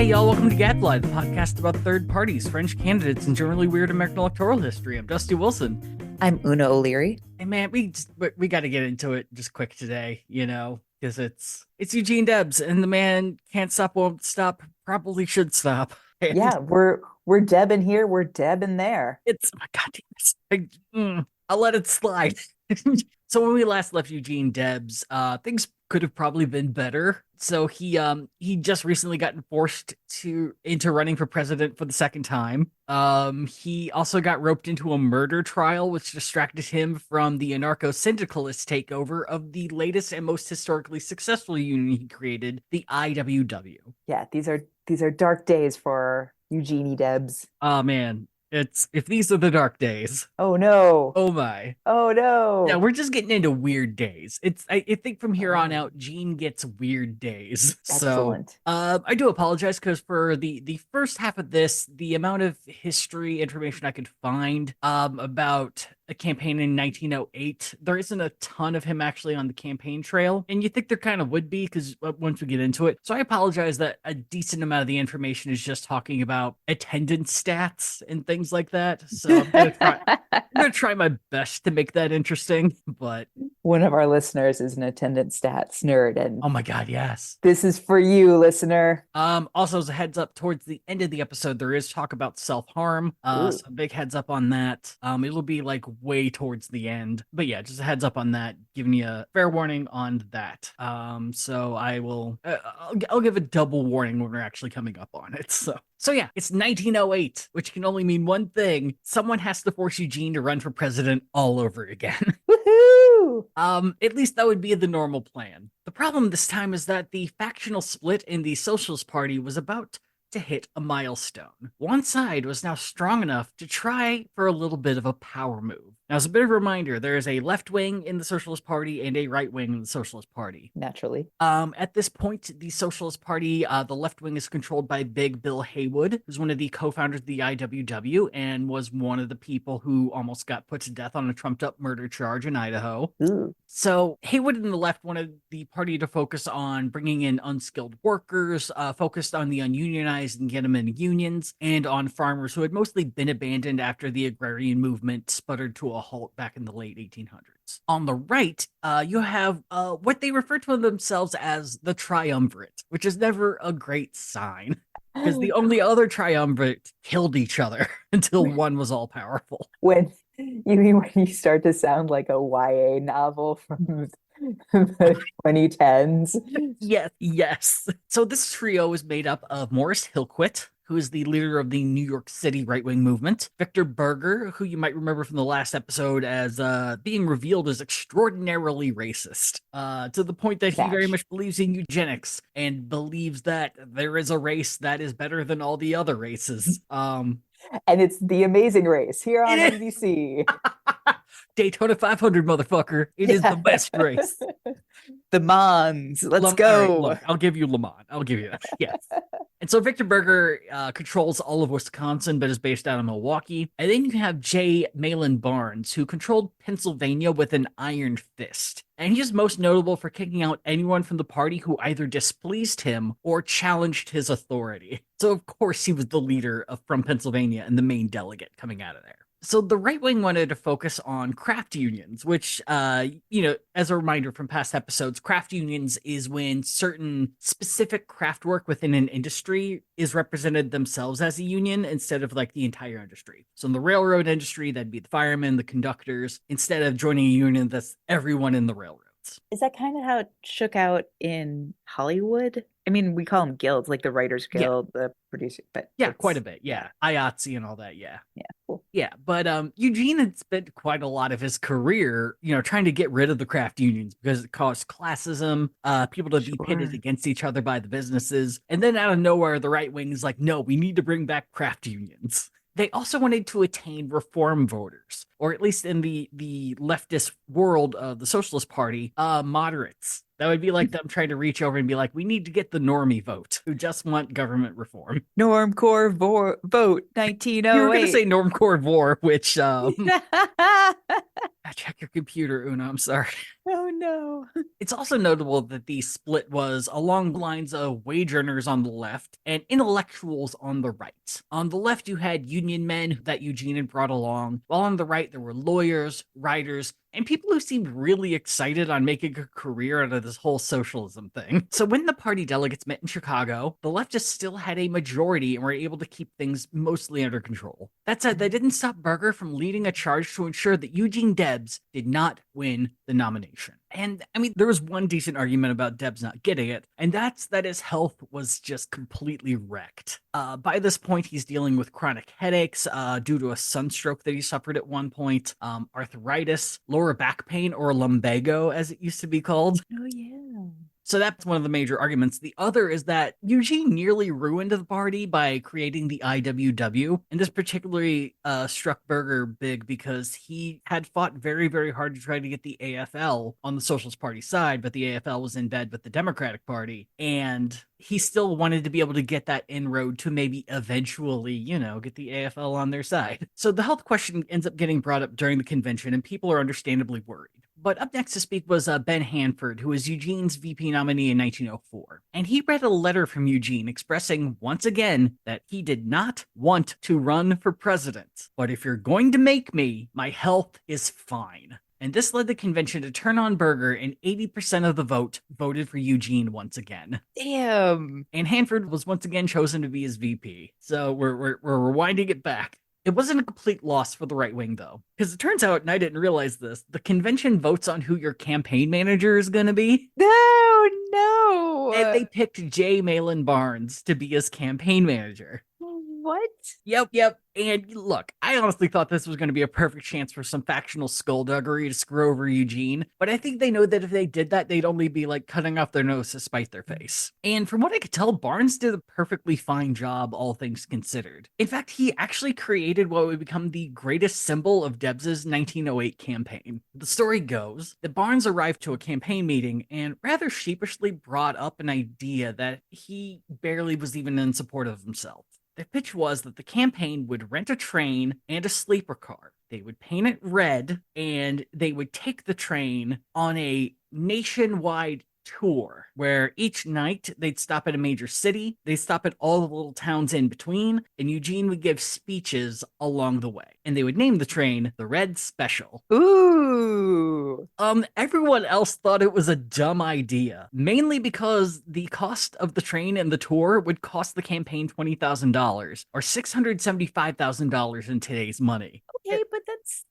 Hey y'all, welcome to Gadfly, the podcast about third parties, French candidates, and generally weird American electoral history. I'm Dusty Wilson. I'm Una O'Leary. Hey man, we got to get into it just quick today, because it's Eugene Debs, and the man can't stop, won't stop, probably should stop. And Yeah, we're Deb in here, we're Deb in there. it's my goddamn, I'll let it slide. So when we last left Eugene Debs, things could have probably been better. So he just recently gotten forced into running for president for the second time. He also got roped into a murder trial, which distracted him from the anarcho-syndicalist takeover of the latest and most historically successful union he created, the IWW. Yeah, these are dark days for Eugenie Debs. Oh man, it's if these are the dark days. Oh no. Oh my. Oh Yeah, no. we're just getting into weird days. I think from here on Oh, out, Gene gets weird days. So excellent. I do apologize because for the first half of this, the amount of history information I could find about a campaign in 1908, there isn't a ton of him actually on the campaign trail, and you think there kind of would be because once we get into it. So I apologize that a decent amount of the information is just talking about attendance stats and things like that. So I'm gonna try my best to make that interesting, but One of our listeners is an attendance stats nerd, and oh my god, yes. this is for you, listener. Also as a heads up, towards the end of the episode, there is talk about self-harm. Ooh. So big heads up on that. It'll be like way towards the end. But yeah, just a heads up on that, giving you a fair warning on that. So I'll give a double warning when we're actually coming up on it. So yeah, it's 1908, which can only mean one thing. Someone has to force Eugene to run for president all over again. Woohoo! At least that would be the normal plan. The problem this time is that the factional split in the Socialist Party was about to hit a milestone. One side was now strong enough to try for a little bit of a power move. Now, as a bit of a reminder, there is a left wing in the Socialist Party and a right wing in the Socialist Party. Naturally. At this point, the Socialist Party, the left wing is controlled by Big Bill Haywood, who's one of the co-founders of the IWW and was one of the people who almost got put to death on a trumped-up murder charge in Idaho. Ooh. So Haywood and the left wanted the party to focus on bringing in unskilled workers, focused on the ununionized and get them in unions, and on farmers who had mostly been abandoned after the agrarian movement sputtered to a halt back in the late 1800s. On the right, you have what they refer to themselves as the triumvirate, which is never a great sign because the only other triumvirate killed each other until one was all powerful. When you mean when you start to sound like a YA novel from the 2010s? Yes, yes. So this trio is made up of Morris Hillquit, who is the leader of the New York City right-wing movement, Victor Berger, who you might remember from the last episode as being revealed as extraordinarily racist, to the point that he very Batch. much believes in eugenics and believes that there is a race that is better than all the other races. And it's The Amazing Race here on It is NBC. Daytona 500, motherfucker. It is the Yeah. best race. The Mons. Let's All right, go. look, I'll give you Lamont. I'll give you that. Yes. And so Victor Berger controls all of Wisconsin, but is based out of Milwaukee. And then you have J. Malin Barnes, who controlled Pennsylvania with an iron fist. And he's most notable for kicking out anyone from the party who either displeased him or challenged his authority. So, of course, he was the leader from Pennsylvania and the main delegate coming out of there. So the right wing wanted to focus on craft unions, which, as a reminder from past episodes, craft unions is when certain specific craft work within an industry is represented themselves as a union instead of like the entire industry. So in the railroad industry, that'd be the firemen, the conductors, instead of joining a union that's everyone in the railroads. Is that kind of how it shook out in Hollywood? I mean, we call them guilds, like the Writers Yeah, Guild, the producer, but yeah, quite a it's bit. Yeah, IATSE and all that. Yeah. yeah, cool. Yeah, but Eugene had spent quite a lot of his career, trying to get rid of the craft unions because it caused classism, people to be pitted Sure. against each other by the businesses. And then out of nowhere, the right wing is like, no, we need to bring back craft unions. They also wanted to attain reform voters, or at least in the leftist world of the Socialist Party, moderates. That would be like them trying to reach over and be like, we need to get the normie vote who just want government reform. Vote You were going to 1908. say normcore vor, which, check your computer, Una. I'm sorry. Oh no. It's also notable that the split was along the lines of wage earners on the left and intellectuals on the right. On the left, you had union men that Eugene had brought along, while on the right, there were lawyers, writers, and people who seemed really excited on making a career out of this whole socialism thing. So when the party delegates met in Chicago, the leftists still had a majority and were able to keep things mostly under control. That said, that didn't stop Berger from leading a charge to ensure that Eugene Debs did not win the nomination. And I mean, there was one decent argument about Debs not getting it, and that's that his health was just completely wrecked. By this point, he's dealing with chronic headaches due to a sunstroke that he suffered at one point, arthritis, lower back pain, or lumbago, as it used to be called. Oh yeah. So that's one of the major arguments. The other is that Eugene nearly ruined the party by creating the IWW. And this particularly struck Berger big because he had fought very, very hard to try to get the AFL on the Socialist Party side, but the AFL was in bed with the Democratic Party. And he still wanted to be able to get that inroad to maybe eventually, get the AFL on their side. So the health question ends up getting brought up during the convention, and people are understandably worried. But up next to speak was Ben Hanford, who was Eugene's VP nominee in 1904. And he read a letter from Eugene expressing once again that he did not want to run for president. But if you're going to make me, my health is fine. And this led the convention to turn on Berger, and 80% of the vote voted for Eugene once again. Damn. And Hanford was once again chosen to be his VP. So we're rewinding it back. It wasn't a complete loss for the right wing, though, because it turns out, and I didn't realize this, the convention votes on who your campaign manager is going to be. No. And they picked J. Malin Barnes to be his campaign manager. What? Yep. And look, I honestly thought this was going to be a perfect chance for some factional skullduggery to screw over Eugene, but I think they know that if they did that, they'd only be like cutting off their nose to spite their face. And from what I could tell, Barnes did a perfectly fine job, all things considered. In fact, he actually created what would become the greatest symbol of Debs's 1908 campaign. The story goes that Barnes arrived to a campaign meeting and rather sheepishly brought up an idea that he barely was even in support of himself. The pitch was that the campaign would rent a train and a sleeper car. They would paint it red, and they would take the train on a nationwide tour where each night they'd stop at a major city, they'd stop at all the little towns in between, and Eugene would give speeches along the way. And they would name the train the Red Special. Ooh. Everyone else thought it was a dumb idea, mainly because the cost of the train and the tour would cost the campaign $20,000 or $675,000 in today's money. Okay, but that's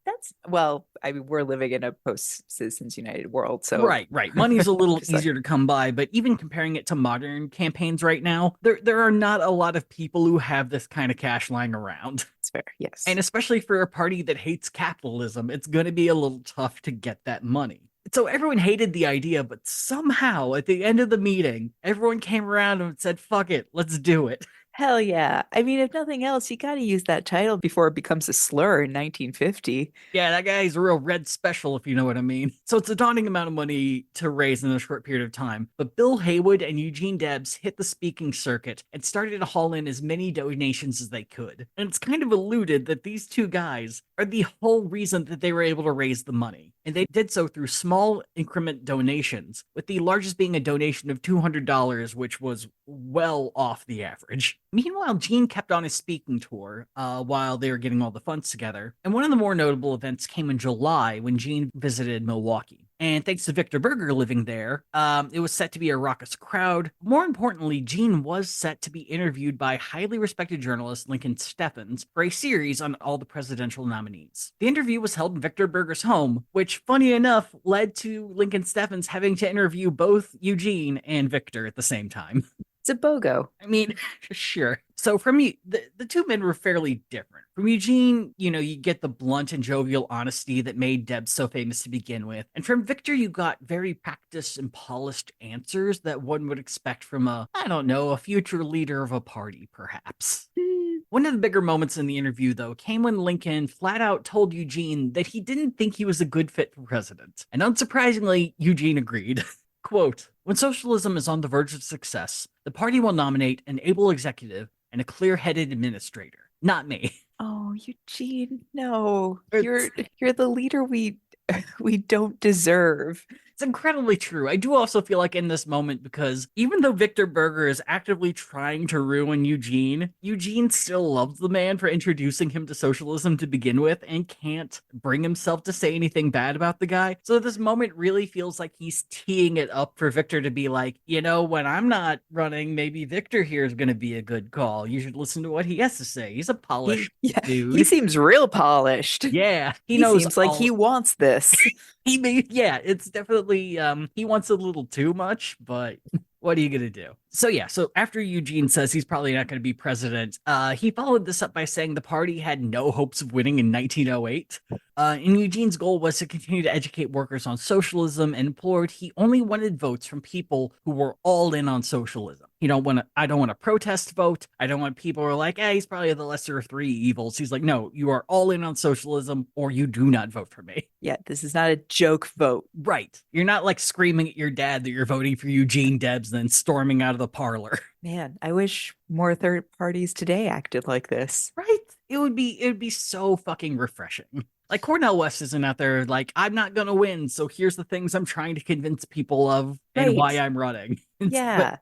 well, I mean, we're living in a post-Citizens United world, so Right. Money's a little Just like- easier to come by, but even comparing it to modern campaigns right now, there are not a lot of people who have this kind of cash lying around. it's fair. Yes. And especially for a party that hates capitalism, it's going to be a little tough to get that money. So everyone hated the idea, but somehow at the end of the meeting, everyone came around and said, fuck it, let's do it. Hell yeah. I mean, if nothing else, you got to use that title before it becomes a slur in 1950. Yeah, that guy's a real Red Special, if you know what I mean. So it's a daunting amount of money to raise in a short period of time. But Bill Haywood and Eugene Debs hit the speaking circuit and started to haul in as many donations as they could. And it's kind of alluded that these two guys are the whole reason that they were able to raise the money. And they did so through small increment donations, with the largest being a donation of $200, which was well off the average. Meanwhile, Gene kept on his speaking tour while they were getting all the funds together. And one of the more notable events came in July when Gene visited Milwaukee. And thanks to Victor Berger living there, it was set to be a raucous crowd. More importantly, Gene was set to be interviewed by highly respected journalist Lincoln Steffens for a series on all the presidential nominees. The interview was held in Victor Berger's home, which, funny enough, led to Lincoln Steffens having to interview both Eugene and Victor at the same time. It's a BOGO. I mean, sure. So from me, the two men were fairly different. From Eugene, you get the blunt and jovial honesty that made Debs so famous to begin with. And from Victor, you got very practiced and polished answers that one would expect from a future leader of a party, perhaps. One of the bigger moments in the interview, though, came when Lincoln flat out told Eugene that he didn't think he was a good fit for president. And unsurprisingly, Eugene agreed. Quote, when socialism is on the verge of success, the party will nominate an able executive and a clear-headed administrator. Not me. Oh, Eugene, no. It's, You're the leader we don't deserve. it's incredibly true. I do also feel like in this moment, because even though Victor Berger is actively trying to ruin Eugene, Eugene still loves the man for introducing him to socialism to begin with and can't bring himself to say anything bad about the guy. So this moment really feels like he's teeing it up for Victor to be like, when I'm not running, maybe Victor here is going to be a good call. You should listen to what he has to say. He's a polished He dude. seems real polished. Yeah, he He knows seems like all. he wants this. It's definitely he wants a little too much, but what are you gonna do? So after Eugene says he's probably not gonna be president, he followed this up by saying the party had no hopes of winning in 1908. And Eugene's goal was to continue to educate workers on socialism and implored he only wanted votes from people who were all in on socialism. I don't want a protest vote. I don't want people who are like, he's probably the lesser of three evils. He's like, no, you are all in on socialism or you do not vote for me. Yeah, this is not a joke vote. Right. You're not like screaming at your dad that you're voting for Eugene Debs, then storming out of the parlor. Man, I wish more third parties today acted like this. Right? It would be so fucking refreshing. Like Cornel West isn't out there like, I'm not gonna win, so here's the things I'm trying to convince people of and why Right. I'm running. Yeah.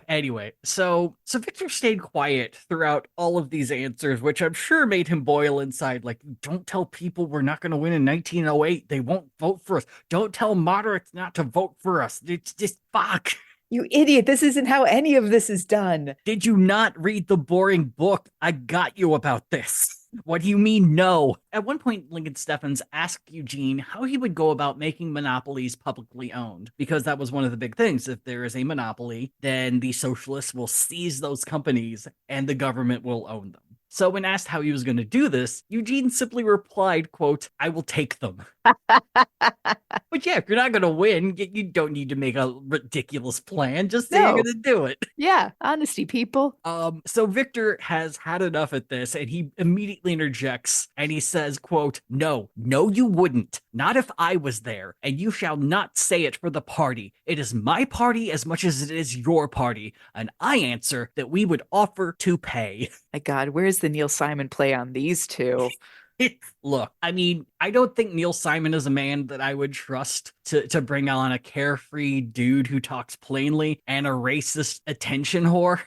Anyway, so Victor stayed quiet throughout all of these answers, which I'm sure made him boil inside. Like, don't tell people we're not going to win in 1908. They won't vote for us. Don't tell moderates not to vote for us. It's just fuck. You idiot. This isn't how any of this is done. Did you not read the boring book? I got you about this. What do you mean, no? At one point, Lincoln Steffens asked Eugene how he would go about making monopolies publicly owned, because that was one of the big things. If there is a monopoly, then the socialists will seize those companies and the government will own them. So when asked how he was going to do this, Eugene simply replied, quote, I will take them. But yeah, if you're not going to win, you don't need to make a ridiculous plan. Just say you're No. going to do it. Yeah, honesty, people. So Victor has had enough at this, and he immediately interjects, and he says, quote, no, you wouldn't. Not if I was there, and you shall not say it for the party. It is my party as much as it is your party, and I answer that we would offer to pay. My God, where's the Neil Simon play on these two? Look, I mean, I don't think Neil Simon is a man that I would trust to bring on a carefree dude who talks plainly and a racist attention whore.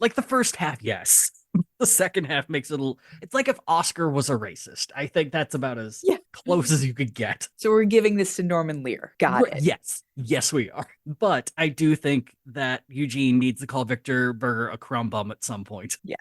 Like the first half, yes. The second half makes it it's like if Oscar was a racist. I think that's about as close as you could get. So we're giving this to Norman Lear. Got it. Yes, we are. But I do think that Eugene needs to call Victor Berger a crumb bum at some point. Yeah.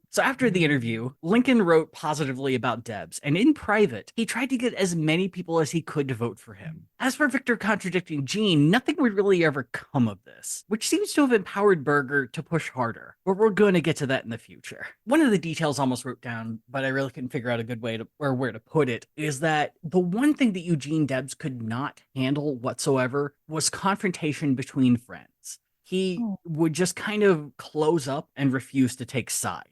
So after the interview, Lincoln wrote positively about Debs, and in private, he tried to get as many people as he could to vote for him. As for Victor contradicting Gene, nothing would really ever come of this, which seems to have empowered Berger to push harder. But we're going to get to that in the future. One of the details I almost wrote down, but I really couldn't figure out a good way to, or where to put it, is that the one thing that Eugene Debs could not handle whatsoever was confrontation between friends. He would just kind of close up and refuse to take sides.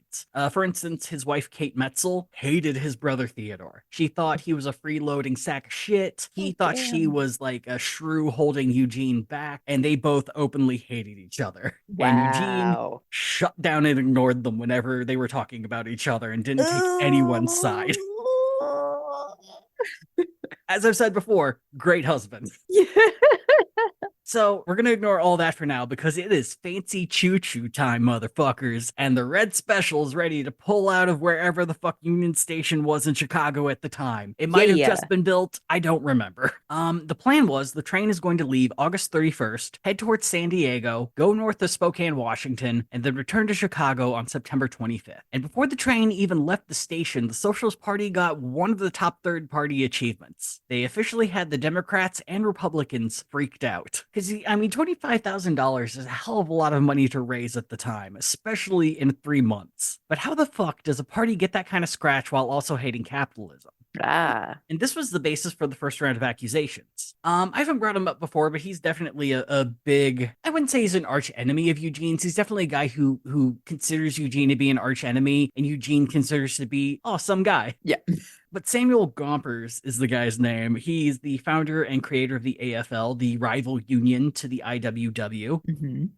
For instance, his wife, Kate Metzel, hated his brother Theodore. She thought he was a freeloading sack of shit. He thought she was like a shrew holding Eugene back, and they both openly hated each other. Wow. And Eugene shut down and ignored them whenever they were talking about each other and didn't take anyone's side. As I've said before, great husband. Yeah. So we're going to ignore all that for now because it is fancy choo-choo time, motherfuckers. And the red special is ready to pull out of wherever the fuck Union Station was in Chicago at the time. It might have just been built. I don't remember. The plan was the train is going to leave August 31st, head towards San Diego, go north to Spokane, Washington, and then return to Chicago on September 25th. And before the train even left the station, the Socialist Party got one of the top third-party achievements. They officially had the Democrats and Republicans freaked out. Because, I mean, $25,000 is a hell of a lot of money to raise at the time, especially in 3 months. But how the fuck does a party get that kind of scratch while also hating capitalism? And this was the basis for the first round of accusations. I haven't brought him up before, but he's definitely a big, I wouldn't say he's an arch enemy of Eugene's. He's definitely a guy who considers Eugene to be an arch enemy, and Eugene considers to be, some guy. Yeah. But Samuel Gompers is the guy's name. He's the founder and creator of the AFL, the rival union to the IWW.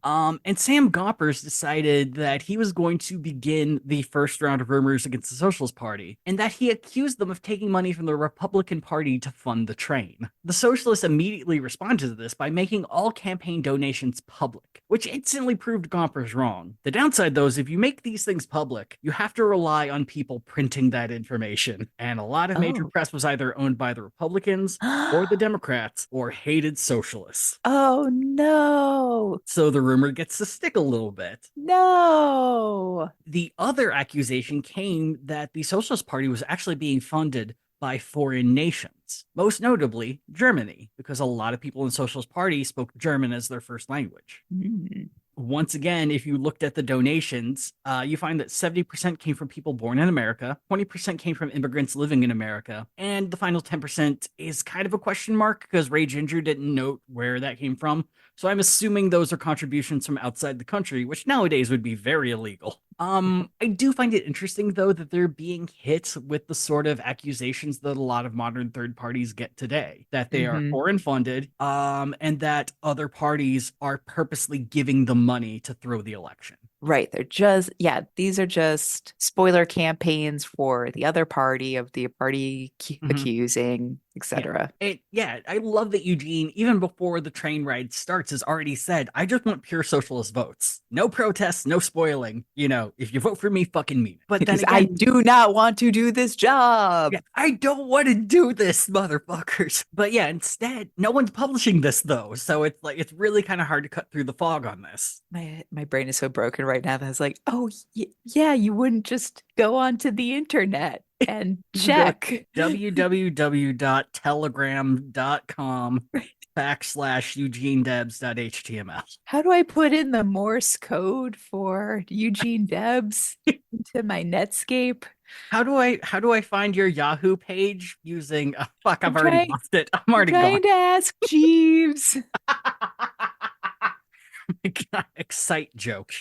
Hmm. And Sam Gompers decided that he was going to begin the first round of rumors against the Socialist Party, and that he accused them of taking money from the Republican Party to fund the train. The Socialists immediately responded to this by making all campaign donations public, which instantly proved Gompers wrong. The downside, though, is if you make these things public, you have to rely on people printing that information, and a lot of major Oh. press was either owned by the Republicans or the Democrats or hated socialists. Oh no. So the rumor gets to stick a little bit. No. The other accusation came that the Socialist Party was actually being funded by foreign nations, most notably Germany, because a lot of people in the Socialist Party spoke German as their first language. Mm. Once again, if you looked at the donations, you find that 70% came from people born in America, 20% came from immigrants living in America, and the final 10% is kind of a question mark because Ray Ginger didn't note where that came from. So I'm assuming those are contributions from outside the country, which nowadays would be very illegal. I do find it interesting, though, that they're being hit with the sort of accusations that a lot of modern third parties get today, that they are Hmm. foreign funded, and that other parties are purposely giving them money to throw the election. Right. They're just, yeah, these are just spoiler campaigns for the other party of the party Mhm. accusing, Yeah. etc. Yeah, I love that Eugene, even before the train ride starts, has already said, I just want pure socialist votes. No protests, no spoiling. If you vote for me, fucking mean it. But then Because I again, do not want to do this yeah, job. I don't want to do this, motherfuckers. But yeah, instead, no one's publishing this though. So it's like it's really kind of hard to cut through the fog on this. My brain is so broken right now that it's like, oh yeah, you wouldn't just go onto the internet and You can go to check. www.telegram.com/EugeneDebs.html. How do I put in the Morse code for Eugene Debs into my Netscape? How do I find your Yahoo page using fuck, I've I'm already trying lost it. I'm I'm already gone. trying to ask Jeeves. Excite joke.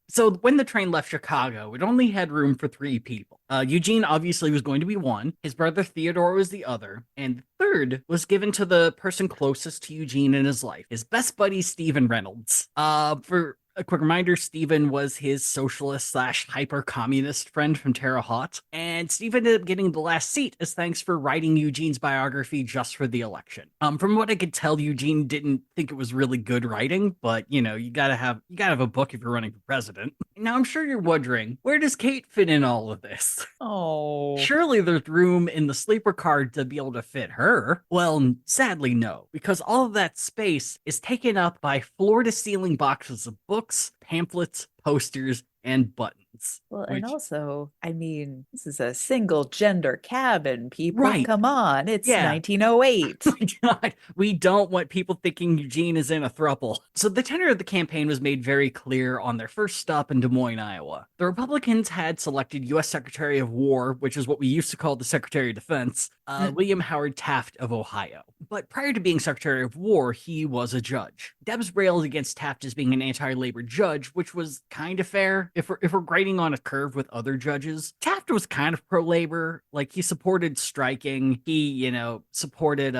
So when the train left Chicago, it only had room for three people. Eugene obviously was going to be one. His brother Theodore was the other. And the third was given to the person closest to Eugene in his life, his best buddy, Stephen Reynolds. For a quick reminder, Stephen was his socialist slash hyper communist friend from Terre Haute, and Stephen ended up getting the last seat as thanks for writing Eugene's biography just for the election. From what I could tell, Eugene didn't think it was really good writing, but you gotta have a book if you're running for president. Now I'm sure you're wondering, where does Kate fit in all of this? Oh. Surely there's room in the sleeper car to be able to fit her. Well, sadly, no, because all of that space is taken up by floor to ceiling boxes of books, pamphlets, posters, and buttons. Well, and Which, also, I mean, this is a single gender cabin, people. right, Come on, it's yeah. 1908. My God, we don't want people thinking Eugene is in a throuple. So the tenor of the campaign was made very clear on their first stop in Des Moines, Iowa. The Republicans had selected U.S. Secretary of War, which is what we used to call the Secretary of Defense, William Howard Taft of Ohio. But prior to being Secretary of War, he was a judge. Debs railed against Taft as being an anti-labor judge, which was kind of fair. If we're grading on a curve with other judges, Taft was kind of pro-labor. Like he supported striking. He, supported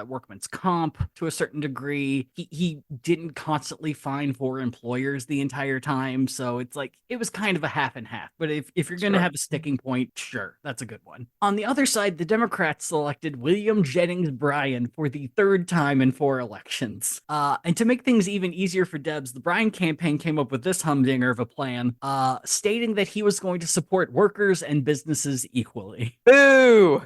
workman's comp to a certain degree. He didn't constantly fine for employers the entire time. So it's like it was kind of a half and half. But if you're gonna Sure. have a sticking point, sure, that's a good one. On the other side, the Democrats selected William Jennings Bryan for the third time in 4 elections. And to make things even easier for Debs, the Bryan campaign came up with this humdinger of a plan, stating that he was going to support workers and businesses equally. Boo!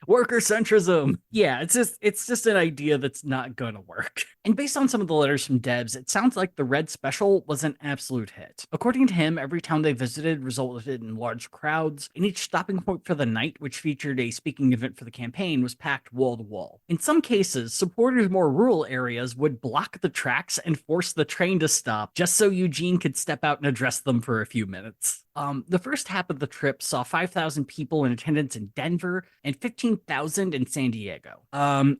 Worker centrism. Yeah, it's just an idea that's not gonna work. And based on some of the letters from Debs, it sounds like the Red Special was an absolute hit. According to him, every town they visited resulted in large crowds, and each stopping point for the night, which featured a speaking event for the campaign, was packed wall to wall. In some cases, supporters in more rural areas would block the tracks and force the train to stop just so Eugene could step out and address them for a few minutes. The first half of the trip saw 5,000 people in attendance in Denver and 15,000 in San Diego.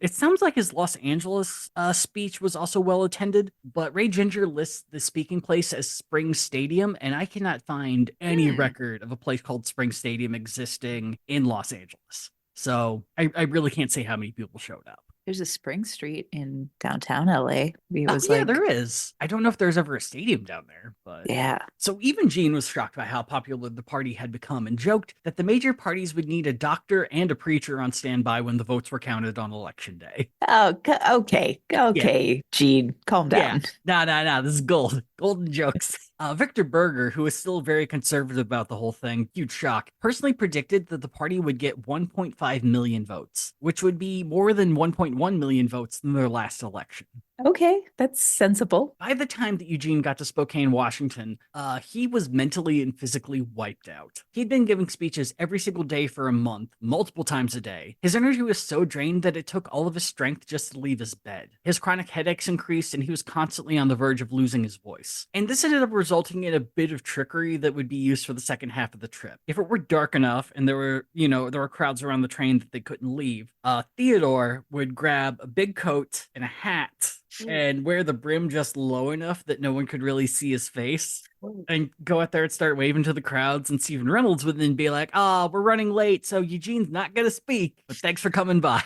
It sounds like his Los Angeles speech was also well attended, but Ray Ginger lists the speaking place as Spring Stadium, and I cannot find any Hmm. record of a place called Spring Stadium existing in Los Angeles. So I really can't say how many people showed up. There's a Spring Street in downtown LA. It Oh was yeah, there like, is. I don't know if there's ever a stadium down there, but yeah. so even Gene was shocked by how popular the party had become and joked that the major parties would need a doctor and a preacher on standby when the votes were counted on election day. Oh, okay. Yeah, Okay, Gene, calm yeah. down. Nah. This is gold. Golden jokes. Victor Berger, who was still very conservative about the whole thing, huge shock, personally predicted that the party would get 1.5 million votes, which would be more than 1.1 million votes in their last election. Okay, that's sensible. By the time that Eugene got to Spokane, Washington, he was mentally and physically wiped out. He'd been giving speeches every single day for a month, multiple times a day. His energy was so drained that it took all of his strength just to leave his bed. His chronic headaches increased, and he was constantly on the verge of losing his voice. And this ended up resulting in a bit of trickery that would be used for the second half of the trip. If it were dark enough and there were crowds around the train that they couldn't leave, Theodore would grab a big coat and a hat and wear the brim just low enough that no one could really see his face and go out there and start waving to the crowds. And Stephen Reynolds would then be like, "Oh, we're running late, so Eugene's not going to speak, but thanks for coming by."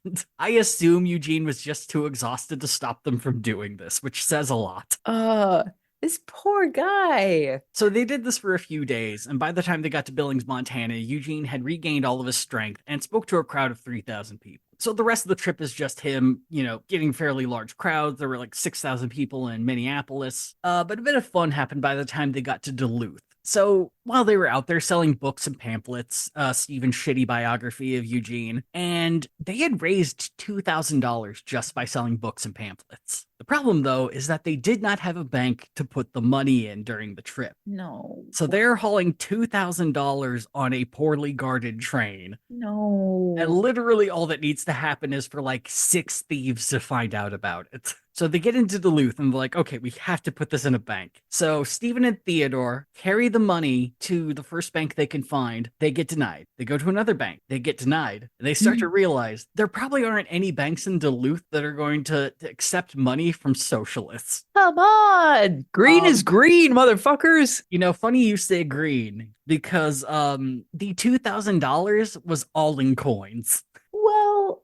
And I assume Eugene was just too exhausted to stop them from doing this, which says a lot. Uh, this poor guy. So they did this for a few days, and by the time they got to Billings, Montana, Eugene had regained all of his strength and spoke to a crowd of 3,000 people. So the rest of the trip is just him, getting fairly large crowds. There were like 6,000 people in Minneapolis. But a bit of fun happened by the time they got to Duluth. So while they were out there selling books and pamphlets, Stephen's shitty biography of Eugene, and they had raised $2,000 just by selling books and pamphlets. The problem, though, is that they did not have a bank to put the money in during the trip. No. So they're hauling $2,000 on a poorly guarded train. And No. literally all that needs to happen is for like six thieves to find out about it. So they get into Duluth and they're like, okay, we have to put this in a bank. So Stephen and Theodore carry the money to the first bank they can find. They get denied. They go to another bank. They get denied. And they start to realize there probably aren't any banks in Duluth that are going to accept money from socialists. Come on. Green is green, motherfuckers. Funny you say green because the $2,000 was all in coins. Well,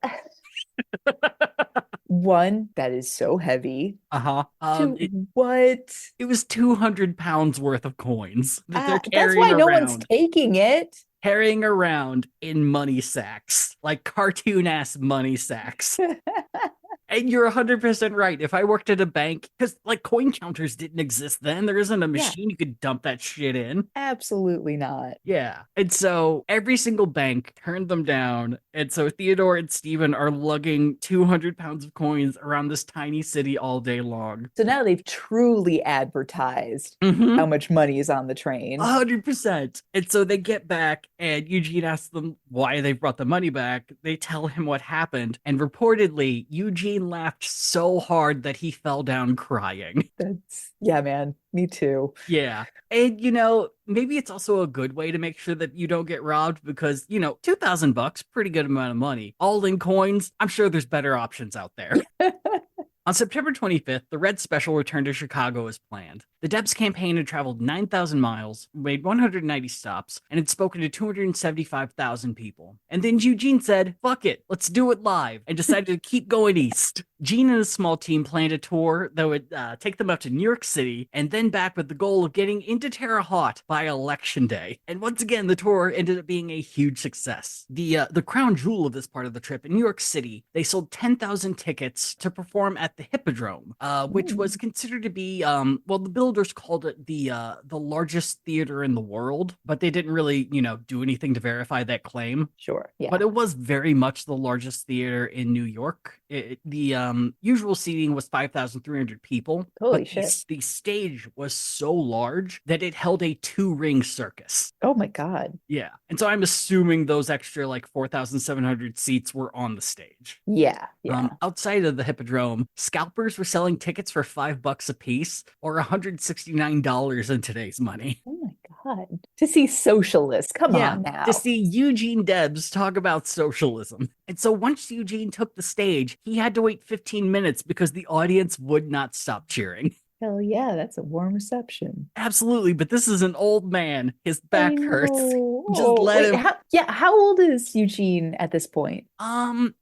one, that is so heavy. Uh-huh. What? It was 200 pounds worth of coins that they're That's why carrying no one's around, taking it. carrying around in money sacks, like cartoon ass money sacks. And you're 100% right. If I worked at a bank, because like coin counters didn't exist then, there isn't a machine you could dump that shit in. Absolutely not. Yeah. And so every single bank turned them down. And so Theodore and Stephen are lugging 200 pounds of coins around this tiny city all day long. So now they've truly advertised Mm-hmm. how much money is on the train. 100%. And so they get back, and Eugene asks them why they brought the money back. They tell him what happened. And reportedly, Eugene laughed so hard that he fell down crying. Yeah, man, me too. Yeah. And maybe it's also a good way to make sure that you don't get robbed because, $2,000, pretty good amount of money. All in coins, I'm sure there's better options out there. On September 25th, the Red Special returned to Chicago as planned. The Debs campaign had traveled 9,000 miles, made 190 stops, and had spoken to 275,000 people. And then Eugene said, fuck it, let's do it live, and decided to keep going east. Gene and a small team planned a tour that would take them up to New York City and then back with the goal of getting into Terre Haute by Election Day. And once again, the tour ended up being a huge success. The crown jewel of this part of the trip in New York City, they sold 10,000 tickets to perform at the Hippodrome, which was considered to be, the builders called it the largest theater in the world, but they didn't really, do anything to verify that claim. Sure, yeah. But it was very much the largest theater in New York. The usual seating was 5,300 people. Holy but shit. The stage was so large that it held a two-ring circus. Oh my God. Yeah. And so I'm assuming those extra like 4,700 seats were on the stage. Yeah. Outside of the Hippodrome, scalpers were selling tickets for $5 a piece or $169 in today's money. Oh my God, to see socialists. Come Yeah, on to now. see Eugene Debs talk about socialism. And so once Eugene took the stage, he had to wait 15 minutes because the audience would not stop cheering. Hell yeah, that's a warm reception. Absolutely, but this is an old man. His I back hurts. know. Just Oh, let wait, him. how old is Eugene at this point?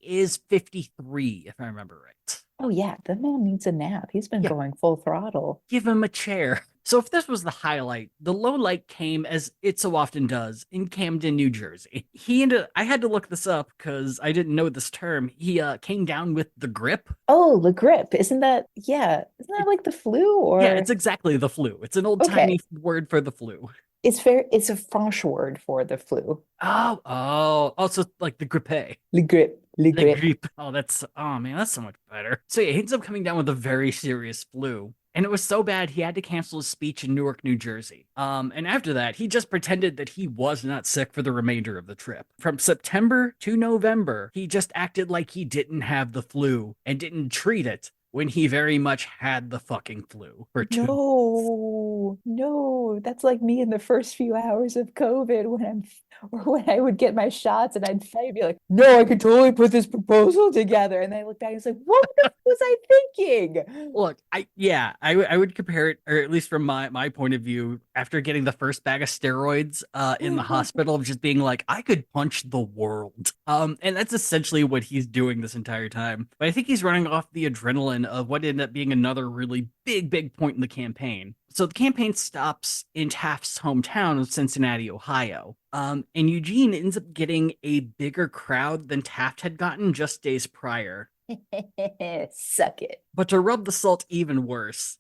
Is 53, if I remember right. Oh yeah, the man needs a nap. He's been Yeah, going full throttle. give him a chair. So if this was the highlight, the low light came as it so often does in Camden, New Jersey. I had to look this up because I didn't know this term. He came down with the grip. Oh, the grip. Isn't that, yeah, isn't that It, like the flu yeah, or it's exactly the flu. It's an old timey okay. word for the flu. It's fair. It's a French word for the flu. Also like the grippe. Le grip, le The grip. grippe. Oh man, that's so much better. So yeah, he ends up coming down with a very serious flu. And it was so bad he had to cancel his speech in Newark, New Jersey. And after that, he just pretended that he was not sick for the remainder of the trip. From September to November, he just acted like he didn't have the flu and didn't treat it when he very much had the fucking flu for 2 No, no, that's like me in the first few hours of COVID when or when I would get my shots and I'd be like, no, I could totally put this proposal together. And I look back and it's like, what was I thinking? Look, I would compare it, or at least from my point of view, after getting the first bag of steroids in the hospital, of just being like, I could punch the world. And that's essentially what he's doing this entire time. But I think he's running off the adrenaline of what ended up being another really big point in the campaign. So the campaign stops in Taft's hometown of Cincinnati, Ohio. And Eugene ends up getting a bigger crowd than Taft had gotten just days prior. Suck it. But to rub the salt even worse,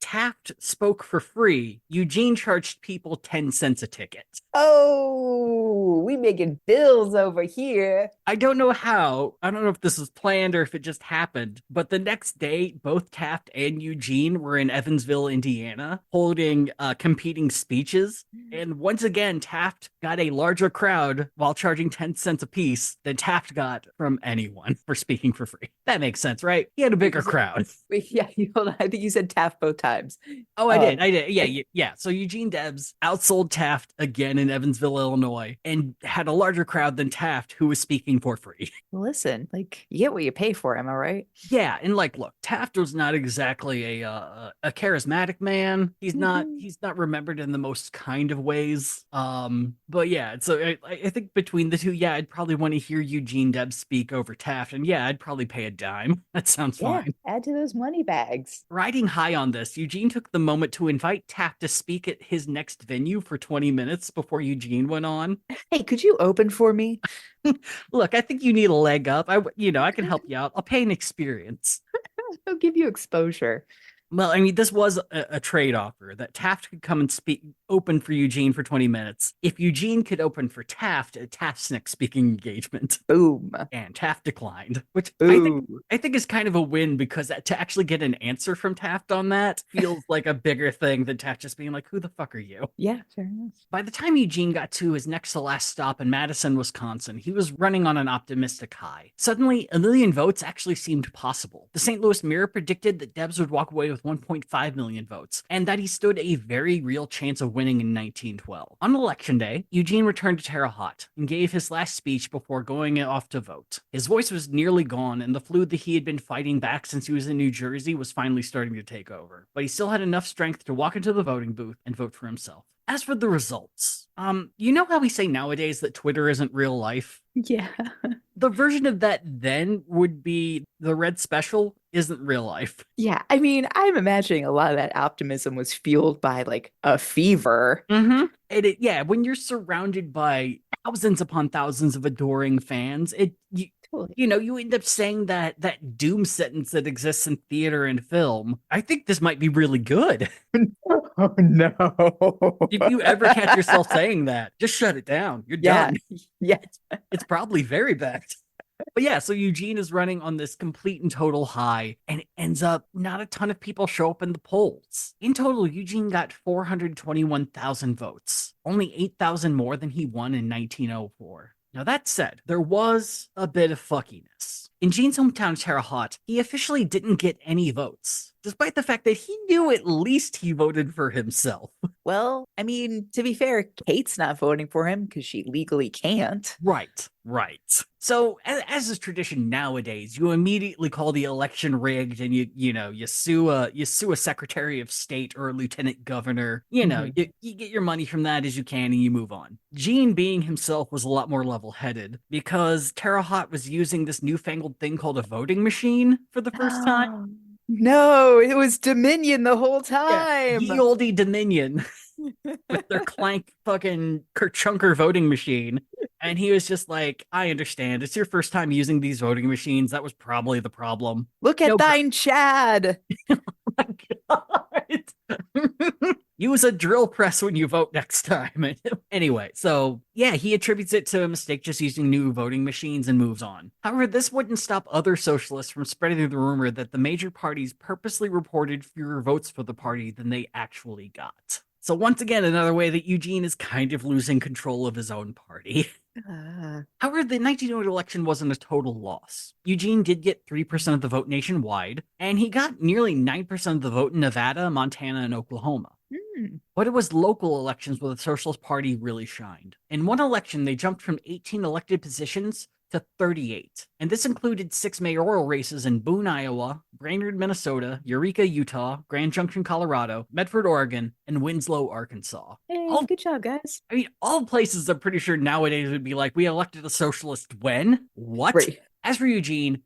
Taft spoke for free. Eugene charged people 10 cents a ticket. Oh, we making bills over here. I don't know how. I don't know if this was planned or if it just happened, but the next day, both Taft and Eugene were in Evansville, Indiana, holding competing speeches. And once again, Taft got a larger crowd while charging 10 cents a piece than Taft got from anyone for speaking for free. That makes sense, right? He had a bigger crowd. Wait, yeah, hold on. I think you said Taft both times. Oh, I did. Yeah. So Eugene Debs outsold Taft again in Evansville, Illinois, and had a larger crowd than Taft, who was speaking for free. Listen, like you get what you pay for, am I right? Yeah, and like, look, Taft was not exactly a charismatic man. He's not remembered in the most kind of ways. But yeah, so I think between the two, yeah, I'd probably want to hear Eugene Debs speak over Taft, and yeah, I'd probably pay a dime. That sounds Yeah, fine. add to those money bags. Riding high on this, Eugene took the moment to invite Taft to speak at his next venue for 20 minutes before Eugene went on. Hey, could you open for me? Look, I think you need a leg up. I can help you out. I'll pay an experience. I'll give you exposure. Well, I mean, this was a trade offer that Taft could come and speak open for Eugene for 20 minutes. If Eugene could open for Taft at Taft's next speaking engagement. Boom. And Taft declined, which Ooh. I think is kind of a win because to actually get an answer from Taft on that feels like a bigger thing than Taft just being like, "Who the fuck are you?" Yeah, fair enough. By the time Eugene got to his next to last stop in Madison, Wisconsin, he was running on an optimistic high. Suddenly, 1 million votes actually seemed possible. The St. Louis Mirror predicted that Debs would walk away with 1.5 million votes, and that he stood a very real chance of winning in 1912. On election day, Eugene returned to Terre Haute and gave his last speech before going off to vote. His voice was nearly gone, and the flu that he had been fighting back since he was in New Jersey was finally starting to take over. But he still had enough strength to walk into the voting booth and vote for himself. As for the results, you know how we say nowadays that Twitter isn't real life? Yeah. The version of that then would be the red special isn't real life. Yeah. I mean, I'm imagining a lot of that optimism was fueled by like a fever. Mm-hmm. Yeah, when you're surrounded by thousands upon thousands of adoring fans, Totally. you end up saying that doom sentence that exists in theater and film. I think this might be really good. Oh no. If you ever catch yourself saying that, just shut it down. You're Yeah. done. Yeah. It's probably very bad. But yeah, so Eugene is running on this complete and total high, and it ends up not a ton of people show up in the polls. In total, Eugene got 421,000 votes, only 8,000 more than he won in 1904. Now, that said, there was a bit of fuckiness. In Gene's hometown, Terre Haute, he officially didn't get any votes, despite the fact that he knew at least he voted for himself. Well, I mean, to be fair, Kate's not voting for him because she legally can't. Right, right. So, as is tradition nowadays, you immediately call the election rigged, and you sue a secretary of state or a lieutenant governor. Mhm. You get your money from that as you can, and you move on. Gene, being himself, was a lot more level-headed because Terre Haute was using this newfangled thing called a voting machine for the first time. No, it was Dominion the whole Yeah, time. ye olde Dominion with their clank fucking Kerchunker voting machine. And he was just like, I understand. It's your first time using these voting machines. That was probably the problem. Look at No, thine Chad. my God. Use a drill press when you vote next time. Anyway, so yeah, he attributes it to a mistake just using new voting machines and moves on. However, this wouldn't stop other socialists from spreading the rumor that the major parties purposely reported fewer votes for the party than they actually got. So once again, another way that Eugene is kind of losing control of his own party. However, the 1908 election wasn't a total loss. Eugene did get 3% of the vote nationwide, and he got nearly 9% of the vote in Nevada, Montana, and Oklahoma. But it was local elections where the Socialist Party really shined. In one election, they jumped from 18 elected positions to 38. And this included 6 mayoral races in Boone, Iowa, Brainerd, Minnesota, Eureka, Utah, Grand Junction, Colorado, Medford, Oregon, and Winslow, Arkansas. Hey, All, good job, guys. I mean, all places I'm pretty sure nowadays would be like, we elected a socialist when? What? Right. As for Eugene,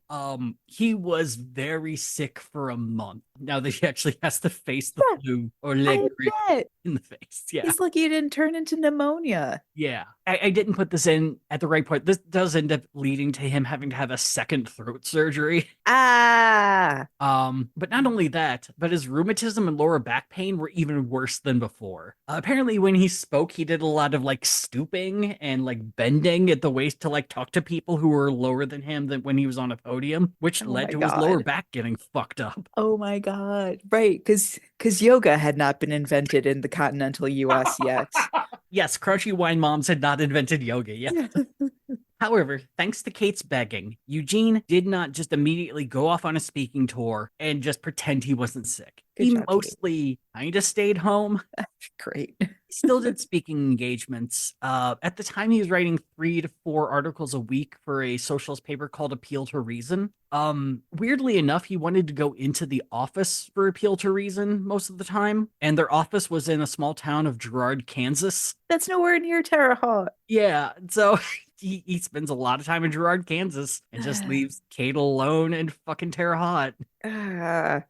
he was very sick for a month. Now that he actually has to face the Yeah, flu or I bet. in the face. Yeah. He's lucky it didn't turn into pneumonia. Yeah. I didn't put this in at the right point. This does end up leading to him having to have a second throat surgery. Ah, But not only that, but his rheumatism and lower back pain were even worse than before. Apparently, when he spoke, he did a lot of like stooping and like bending at the waist to like talk to people who were lower than him than when he was on a podium, which oh led my to his lower God. back getting fucked up. Oh my God. Right, because yoga had not been invented in the continental US yet. Yes, crunchy wine moms had not invented yoga yet. However, thanks to Kate's begging, Eugene did not just immediately go off on a speaking tour and just pretend he wasn't sick. Good He job, Kate. mostly kind of stayed home. Great. He still did speaking engagements. At the time, he was writing 3 to 4 articles a week for a socialist paper called Appeal to Reason. Weirdly enough, he wanted to go into the office for Appeal to Reason most of the time, and their office was in a small town of Girard, Kansas. That's nowhere near Terre Haute. Yeah, so he spends a lot of time in Girard, Kansas, and just leaves Kate alone and fucking Terre Haute.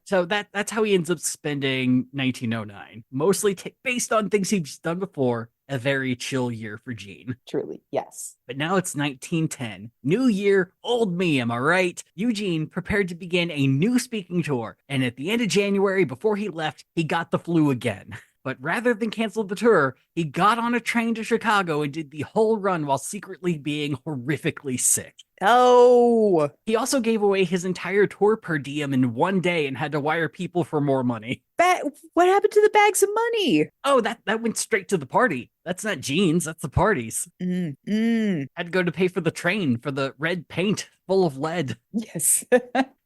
So that's how he ends up spending 1909, mostly based on things he's done before. A very chill year for Gene. Truly, yes. But now it's 1910. New year, old me, am I right? Eugene prepared to begin a new speaking tour, and at the end of January, before he left, he got the flu again. But rather than cancel the tour, he got on a train to Chicago and did the whole run while secretly being horrifically sick. Oh, He also gave away his entire tour per diem in one day and had to wire people for more money. what happened to the bags of money? Oh, that went straight to the party. That's not Gene's, that's the party's. Had to go to pay for the train for the red paint full of lead. Yes.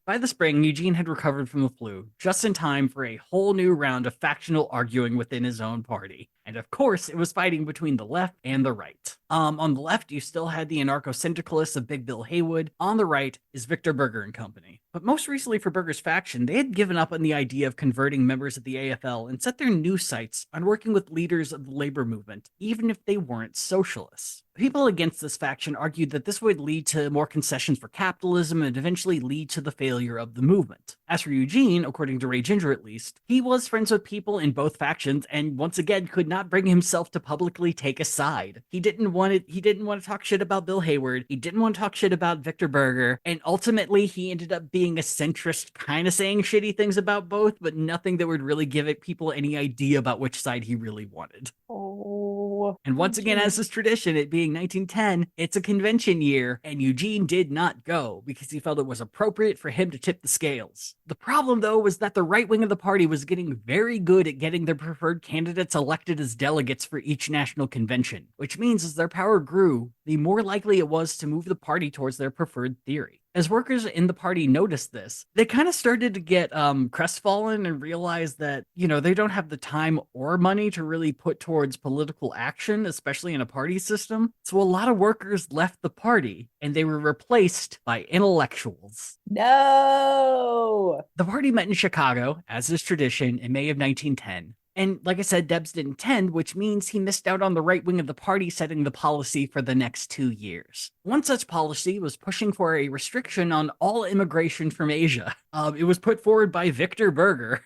By the spring, Eugene had recovered from the flu, just in time for a whole new round of factional arguing within his own party. And of course, it was fighting between the left and the right. On the left, you still had the anarcho-syndicalists of Big Bill Haywood. On the right is Victor Berger and company. But most recently for Berger's faction, they had given up on the idea of converting members of the AFL and set their new sights on working with leaders of the labor movement, even if they weren't socialists. People against this faction argued that this would lead to more concessions for capitalism and eventually lead to the failure of the movement. As for Eugene, according to Ray Ginger at least, he was friends with people in both factions and once again could not bring himself to publicly take a side. He didn't want to talk shit about Bill Hayward, he didn't want to talk shit about Victor Berger, and ultimately he ended up being a centrist, kind of saying shitty things about both, but nothing that would really give people any idea about which side he really wanted. Oh, no. And once again, as Eugene. is tradition, it being 1910, it's a convention year, and Eugene did not go because he felt it was appropriate for him to tip the scales. The problem, though, was that the right wing of the party was getting very good at getting their preferred candidates elected as delegates for each national convention, which means as their power grew, the more likely it was to move the party towards their preferred theory. As workers in the party noticed this, they kind of started to get crestfallen and realize that, they don't have the time or money to really put towards political action, especially in a party system. So a lot of workers left the party and they were replaced by intellectuals. No. The party met in Chicago, as is tradition, in May of 1910. And like I said, Debs didn't attend, which means he missed out on the right wing of the party setting the policy for the next 2 years. One such policy was pushing for a restriction on all immigration from Asia. It was put forward by Victor Berger.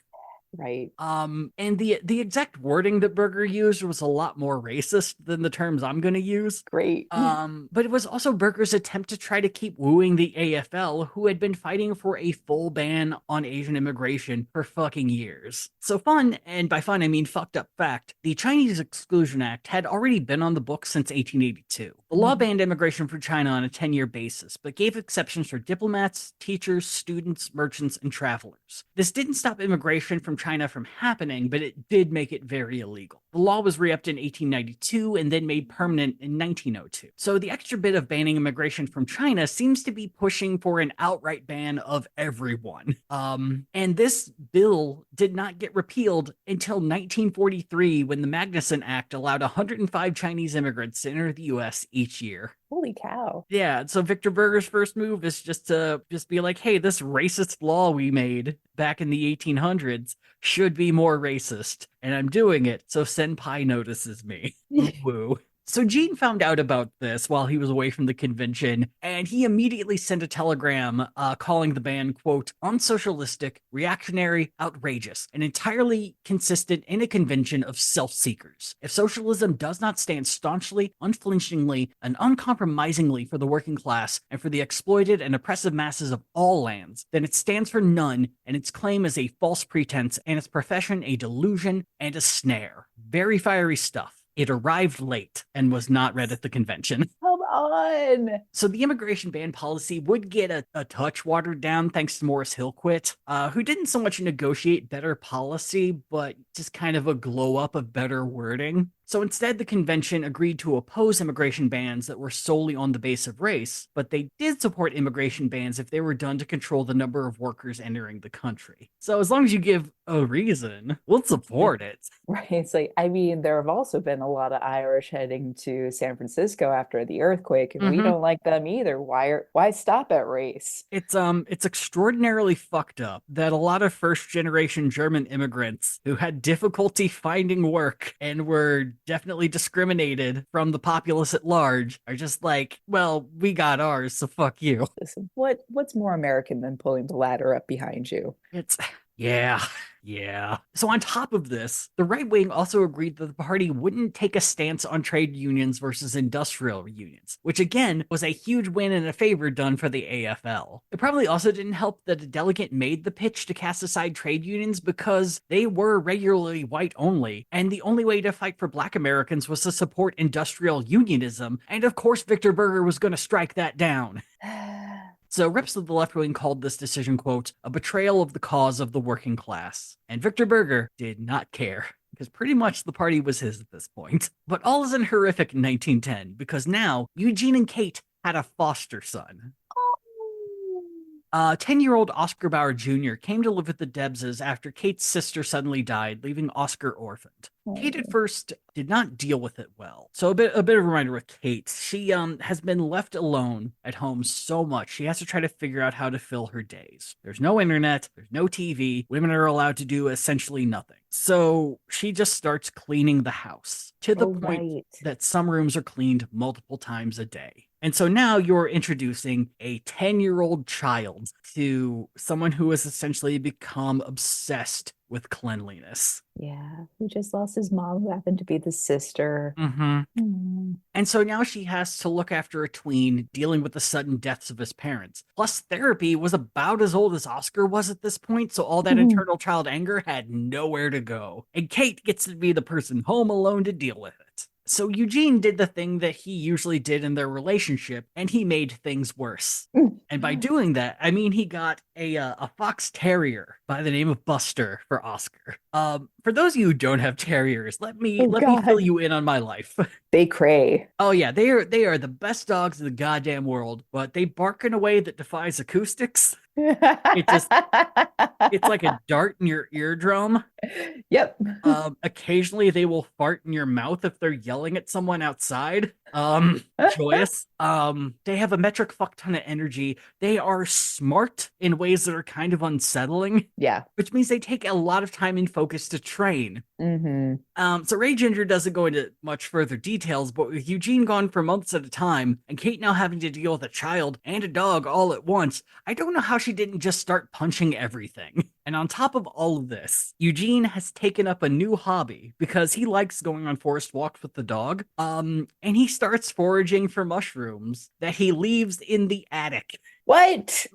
Right. And the exact wording that Berger used was a lot more racist than the terms I'm going to use. Great. But it was also Berger's attempt to try to keep wooing the AFL, who had been fighting for a full ban on Asian immigration for fucking years. So fun, and by fun I mean fucked up fact, the Chinese Exclusion Act had already been on the books since 1882. The law banned immigration from China on a 10-year basis, but gave exceptions for diplomats, teachers, students, merchants, and travelers. This didn't stop immigration from China from happening, but it did make it very illegal. The law was re-upped in 1892 and then made permanent in 1902. So the extra bit of banning immigration from China seems to be pushing for an outright ban of everyone. And this bill did not get repealed until 1943, when the Magnuson Act allowed 105 Chinese immigrants to enter the U.S. each year. Holy cow. Yeah, so Victor Berger's first move is just to be like, hey, this racist law we made back in the 1800s should be more racist, and I'm doing it, so Senpai notices me. Woo. So Gene found out about this while he was away from the convention, and he immediately sent a telegram calling the ban, quote, unsocialistic, reactionary, outrageous, and entirely consistent in a convention of self-seekers. If socialism does not stand staunchly, unflinchingly, and uncompromisingly for the working class and for the exploited and oppressive masses of all lands, then it stands for none, and its claim is a false pretense, and its profession a delusion and a snare. Very fiery stuff. It arrived late and was not read at the convention. Come on. So the immigration ban policy would get a touch watered down thanks to Morris Hillquit, who didn't so much negotiate better policy, but just kind of a glow up of better wording. So instead, the convention agreed to oppose immigration bans that were solely on the base of race, but they did support immigration bans if they were done to control the number of workers entering the country. So as long as you give a reason, we'll support it. Right. It's like, I mean, there have also been a lot of Irish heading to San Francisco after the earthquake, and we don't like them either. Why stop at race? It's extraordinarily fucked up that a lot of first generation German immigrants who had difficulty finding work and were definitely discriminated from the populace at large are just like, well, we got ours, so fuck you. Listen, what's more American than pulling the ladder up behind you? It's yeah. So on top of this, the right wing also agreed that the party wouldn't take a stance on trade unions versus industrial unions, which again was a huge win and a favor done for the AFL. It probably also didn't help that a delegate made the pitch to cast aside trade unions because they were regularly white only, and the only way to fight for Black Americans was to support industrial unionism, and of course Victor Berger was going to strike that down. So reps of the left wing called this decision, quote, a betrayal of the cause of the working class. And Victor Berger did not care, because pretty much the party was his at this point. But all isn't horrific in 1910, because now Eugene and Kate had a foster son. 10-year-old Oscar Bauer Jr. came to live with the Debses after Kate's sister suddenly died, leaving Oscar orphaned. Kate at first did not deal with it well. So a bit of a reminder with Kate. She has been left alone at home so much. She has to try to figure out how to fill her days. There's no internet, there's no TV. Women are allowed to do essentially nothing. So she just starts cleaning the house to the point that some rooms are cleaned multiple times a day. And so now you're introducing a 10-year-old child to someone who has essentially become obsessed with cleanliness. Yeah, who just lost his mom, who happened to be the sister. And so now she has to look after a tween dealing with the sudden deaths of his parents. Plus, therapy was about as old as Oscar was at this point, so all that internal child anger had nowhere to go. And Kate gets to be the person home alone to deal with it. So Eugene did the thing that he usually did in their relationship, and he made things worse. And by doing that, I mean he got a fox terrier by the name of Buster for Oscar. For those of you who don't have terriers, Oh let me fill God. you in on my life. They cray. Oh yeah, they are the best dogs in the goddamn world, but they bark in a way that defies acoustics. It just it's like a dart in your eardrum. Yep. Occasionally they will fart in your mouth if they're yelling at someone outside. Joyous. They have a metric fuck ton of energy. They are smart in ways that are kind of unsettling, Yeah. which means they take a lot of time and focus to train. Hmm. So Ray Ginger doesn't go into much further details, but with Eugene gone for months at a time, and Kate now having to deal with a child and a dog all at once, I don't know how she didn't just start punching everything. And on top of all of this, Eugene has taken up a new hobby because he likes going on forest walks with the dog. And he starts foraging for mushrooms that he leaves in the attic. What?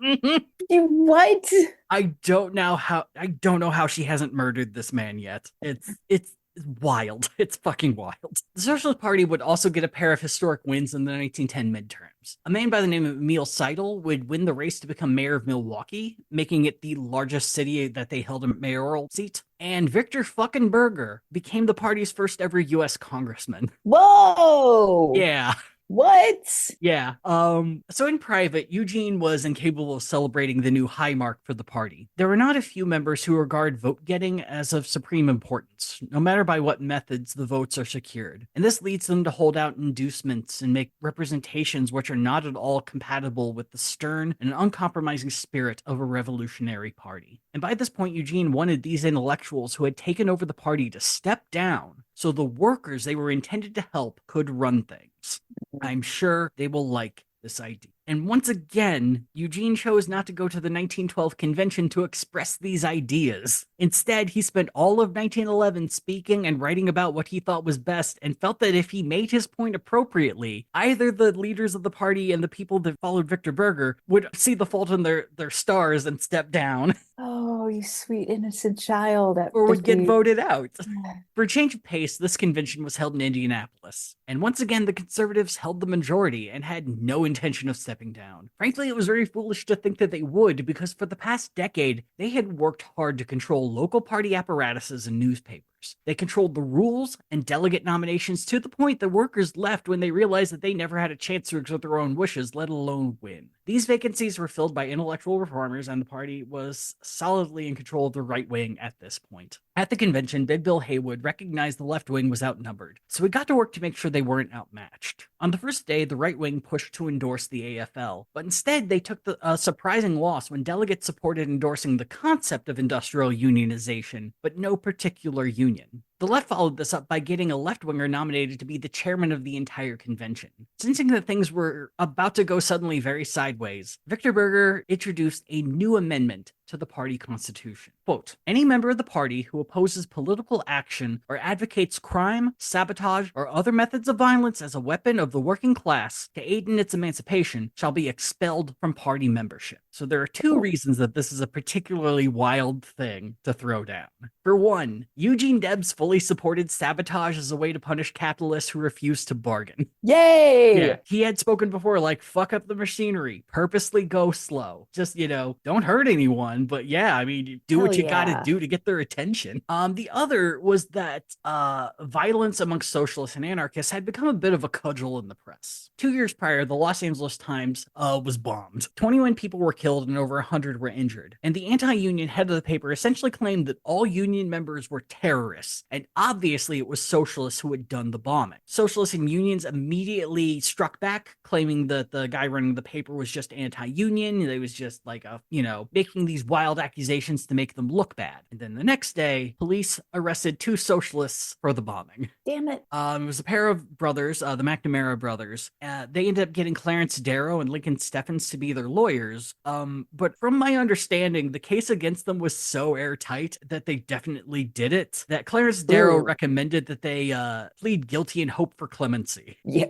What? I don't know how she hasn't murdered this man yet. It's wild. It's fucking wild. The Socialist Party would also get a pair of historic wins in the 1910 midterms. A man by the name of Emil Seidel would win the race to become mayor of Milwaukee, making it the largest city that they held a mayoral seat. And Victor fucking Berger became the party's first ever US congressman. Whoa. Yeah. What? Yeah. So in private, Eugene was incapable of celebrating the new high mark for the party. There were not a few members who regard vote getting as of supreme importance, no matter by what methods the votes are secured. And this leads them to hold out inducements and make representations which are not at all compatible with the stern and uncompromising spirit of a revolutionary party. And by this point, Eugene wanted these intellectuals who had taken over the party to step down so the workers they were intended to help could run things. I'm sure they will like this idea. And once again, Eugene chose not to go to the 1912 convention to express these ideas. Instead, he spent all of 1911 speaking and writing about what he thought was best and felt that if he made his point appropriately, either the leaders of the party and the people that followed Victor Berger would see the fault in their stars and step down, Oh, you sweet innocent child. That or would just get be. voted out. For a change of pace, this convention was held in Indianapolis. And once again, the conservatives held the majority and had no intention of stepping down. Frankly, it was very foolish to think that they would, because for the past decade, they had worked hard to control local party apparatuses and newspapers. They controlled the rules and delegate nominations to the point that workers left when they realized that they never had a chance to exert their own wishes, let alone win. These vacancies were filled by intellectual reformers, and the party was solidly in control of the right wing at this point. At the convention, Big Bill Haywood recognized the left wing was outnumbered, so he got to work to make sure they weren't outmatched. On the first day, the right wing pushed to endorse the AFL, but instead they took a surprising loss when delegates supported endorsing the concept of industrial unionization, but no particular union. The left followed this up by getting a left-winger nominated to be the chairman of the entire convention. Sensing that things were about to go suddenly very sideways, Victor Berger introduced a new amendment to the party constitution. Quote, any member of the party who opposes political action or advocates crime, sabotage, or other methods of violence as a weapon of the working class to aid in its emancipation shall be expelled from party membership. So there are two reasons that this is a particularly wild thing to throw down. For one, Eugene Debs fully supported sabotage as a way to punish capitalists who refused to bargain. Yay! Yeah, he had spoken before, like, fuck up the machinery, purposely go slow. Just, don't hurt anyone, but yeah, I mean, do Hell what you gotta yeah. do to get their attention. The other was that violence amongst socialists and anarchists had become a bit of a cudgel in the press. 2 years prior, the Los Angeles Times was bombed. 21 people were killed and over 100 were injured. And the anti-union head of the paper essentially claimed that all union members were terrorists, and obviously it was socialists who had done the bombing. Socialists and unions immediately struck back, claiming that the guy running the paper was just anti-union. They was just like making these wild accusations to make them look bad. And then the next day, police arrested 2 socialists for the bombing. Damn it. It was a pair of brothers, the McNamara brothers. They ended up getting Clarence Darrow and Lincoln Steffens to be their lawyers. But from my understanding, the case against them was so airtight that they definitely did it. That Clarence Darrow Ooh. recommended that they plead guilty and hope for clemency. Yeah.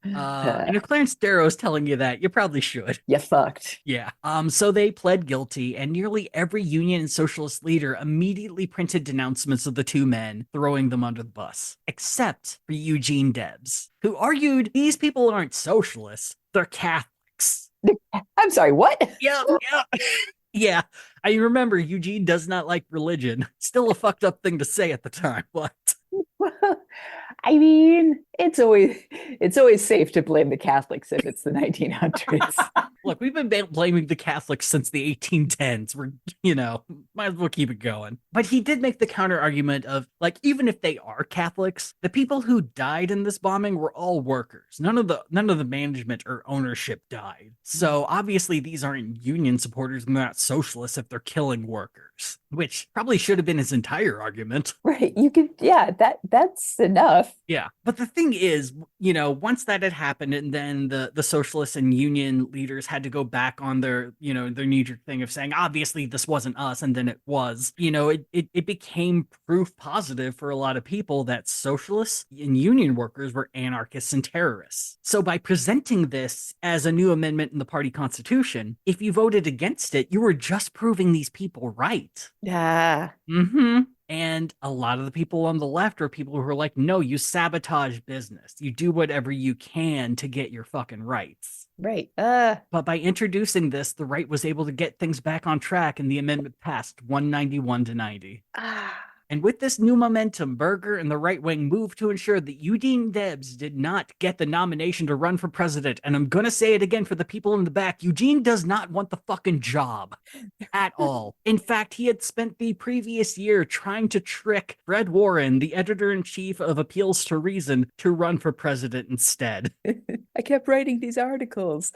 And if Clarence Darrow is telling you that, you probably should. You fucked. Yeah. So they pled guilty, and nearly every union and socialist leader immediately printed denouncements of the two men, throwing them under the bus, except for Eugene Debs, who argued these people aren't socialists, they're Catholics. I'm sorry, what? Yeah, yeah. Yeah. I remember Eugene does not like religion. Still a fucked up thing to say at the time, but Well, I mean, it's always safe to blame the Catholics if it's the 1900s. look, we've been blaming the Catholics since the 1810s. Might as well keep it going. But he did make the counter argument of, like, even if they are Catholics, the people who died in this bombing were all workers. None of the management or ownership died. So obviously these aren't union supporters and they're not socialists if they're killing workers, which probably should have been his entire argument. Right. You could, yeah, that's enough. Yeah. But the thing is, once that had happened and then the socialists and union leaders had to go back on their knee-jerk thing of saying, obviously this wasn't us, and then it was, it became proof positive for a lot of people that socialists and union workers were anarchists and terrorists. So by presenting this as a new amendment in the party constitution, if you voted against it, you were just proving these people right. Yeah. Mm-hmm. And a lot of the people on the left are people who are like, no, you sabotage business. You do whatever you can to get your fucking rights. Right. But by introducing this, the right was able to get things back on track, and the amendment passed 191 to 90. Ah. And with this new momentum, Berger and the right wing moved to ensure that Eugene Debs did not get the nomination to run for president. And I'm going to say it again for the people in the back. Eugene does not want the fucking job at all. In fact, he had spent the previous year trying to trick Fred Warren, the editor-in-chief of Appeals to Reason, to run for president instead. I kept writing these articles.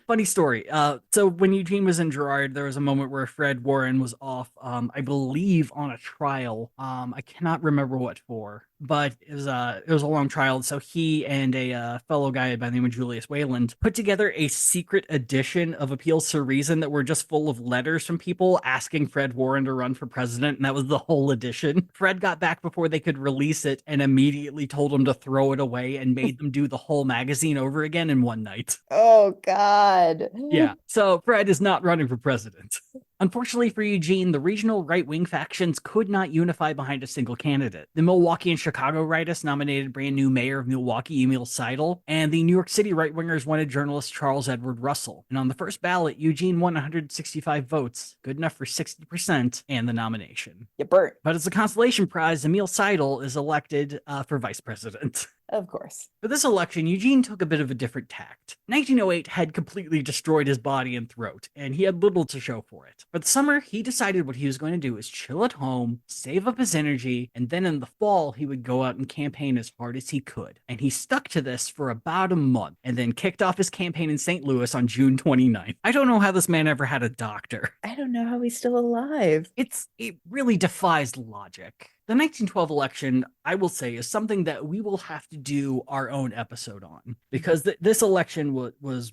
Funny story. So when Eugene was in Girard, there was a moment where Fred Warren was off, I believe, on a trial. I cannot remember what for, but it was a long trial. So he and a fellow guy by the name of Julius Wayland put together a secret edition of Appeals to Reason that were just full of letters from people asking Fred Warren to run for president, and that was the whole edition. Fred got back before they could release it and immediately told them to throw it away and made them do the whole magazine over again in one night. Oh God. Yeah, so Fred is not running for president. Unfortunately for Eugene, the regional right-wing factions could not unify behind a single candidate. The Milwaukee and Chicago rightists nominated brand new mayor of Milwaukee, Emil Seidel, and the New York City right-wingers wanted journalist Charles Edward Russell. And on the first ballot, Eugene won 165 votes, good enough for 60%, and the nomination. You burnt. But as a consolation prize, Emil Seidel is elected for vice president. Of course. For this election, Eugene took a bit of a different tact. 1908 had completely destroyed his body and throat, and he had little to show for it. For the summer, he decided what he was going to do is chill at home, save up his energy, and then in the fall, he would go out and campaign as hard as he could. And he stuck to this for about a month, and then kicked off his campaign in St. Louis on June 29th. I don't know how this man ever had a doctor. I don't know how he's still alive. It really defies logic. The 1912 election, I will say, is something that we will have to do our own episode on, because this election was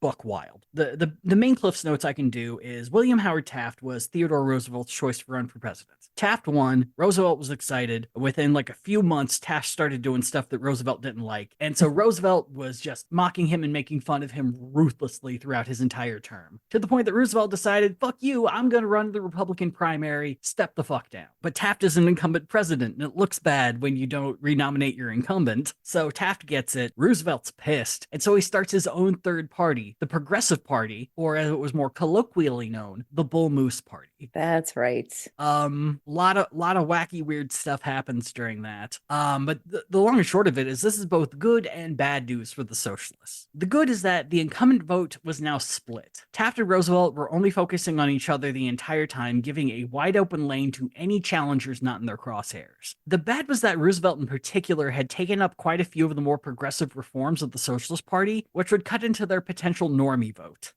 buck wild. The main Cliff's notes I can do is William Howard Taft was Theodore Roosevelt's choice to run for president. Taft won. Roosevelt was excited. Within like a few months, Taft started doing stuff that Roosevelt didn't like. And so Roosevelt was just mocking him and making fun of him ruthlessly throughout his entire term, to the point that Roosevelt decided, fuck you, I'm going to run the Republican primary, step the fuck down. But Taft is an incumbent president, and it looks bad when you don't renominate your incumbent. So Taft gets it. Roosevelt's pissed. And so he starts his own third party, the Progressive Party, or as it was more colloquially known, the Bull Moose Party. That's right. Lot of wacky weird stuff happens during that. But the long and short of it is this is both good and bad news for the socialists. The good is that the incumbent vote was now split. Taft and Roosevelt were only focusing on each other the entire time, giving a wide open lane to any challengers not in their crosshairs. The bad was that Roosevelt in particular had taken up quite a few of the more progressive reforms of the Socialist Party, which would cut into their potential normie vote.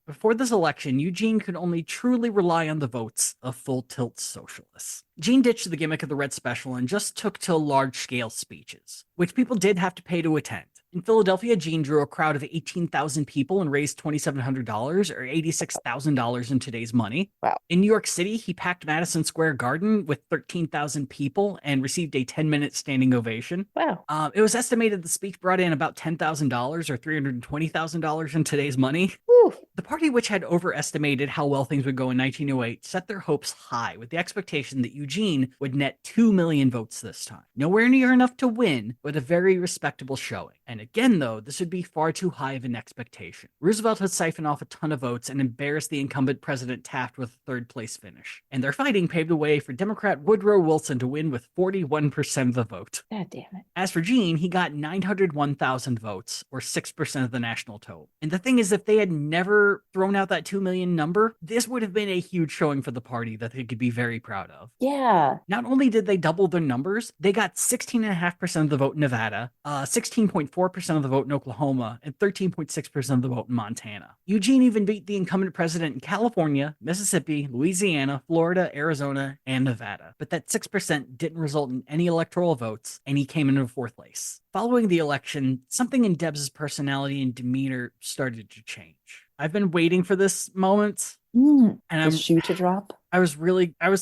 Before this election, Eugene could only truly rely on the votes of full-tilt socialists. Gene ditched the gimmick of the Red Special and just took to large-scale speeches, which people did have to pay to attend. In Philadelphia, Gene drew a crowd of 18,000 people and raised $2,700 or $86,000 in today's money. Wow. In New York City, he packed Madison Square Garden with 13,000 people and received a 10-minute standing ovation. Wow. It was estimated the speech brought in about $10,000 or $320,000 in today's money. Whew. The party, which had overestimated how well things would go in 1908, set their hopes high with the expectation that Eugene would net 2 million votes this time. Nowhere near enough to win, but a very respectable showing. And again, though, this would be far too high of an expectation. Roosevelt had siphoned off a ton of votes and embarrassed the incumbent President Taft with a third-place finish. And their fighting paved the way for Democrat Woodrow Wilson to win with 41% of the vote. God damn it. As for Gene, he got 901,000 votes, or 6% of the national total. And the thing is, if they had never thrown out that 2 million number, this would have been a huge showing for the party that they could be very proud of. Yeah. Not only did they double their numbers, they got 16.5% of the vote in Nevada, 16.4% of the vote in Oklahoma, and 13.6% of the vote in Montana. Eugene even beat the incumbent president in California, Mississippi, Louisiana, Florida, Arizona, and Nevada. But that 6% didn't result in any electoral votes, and he came in fourth place. Following the election, something in Debs' personality and demeanor started to change. I've been waiting for this moment. And I'm shoe to drop. I was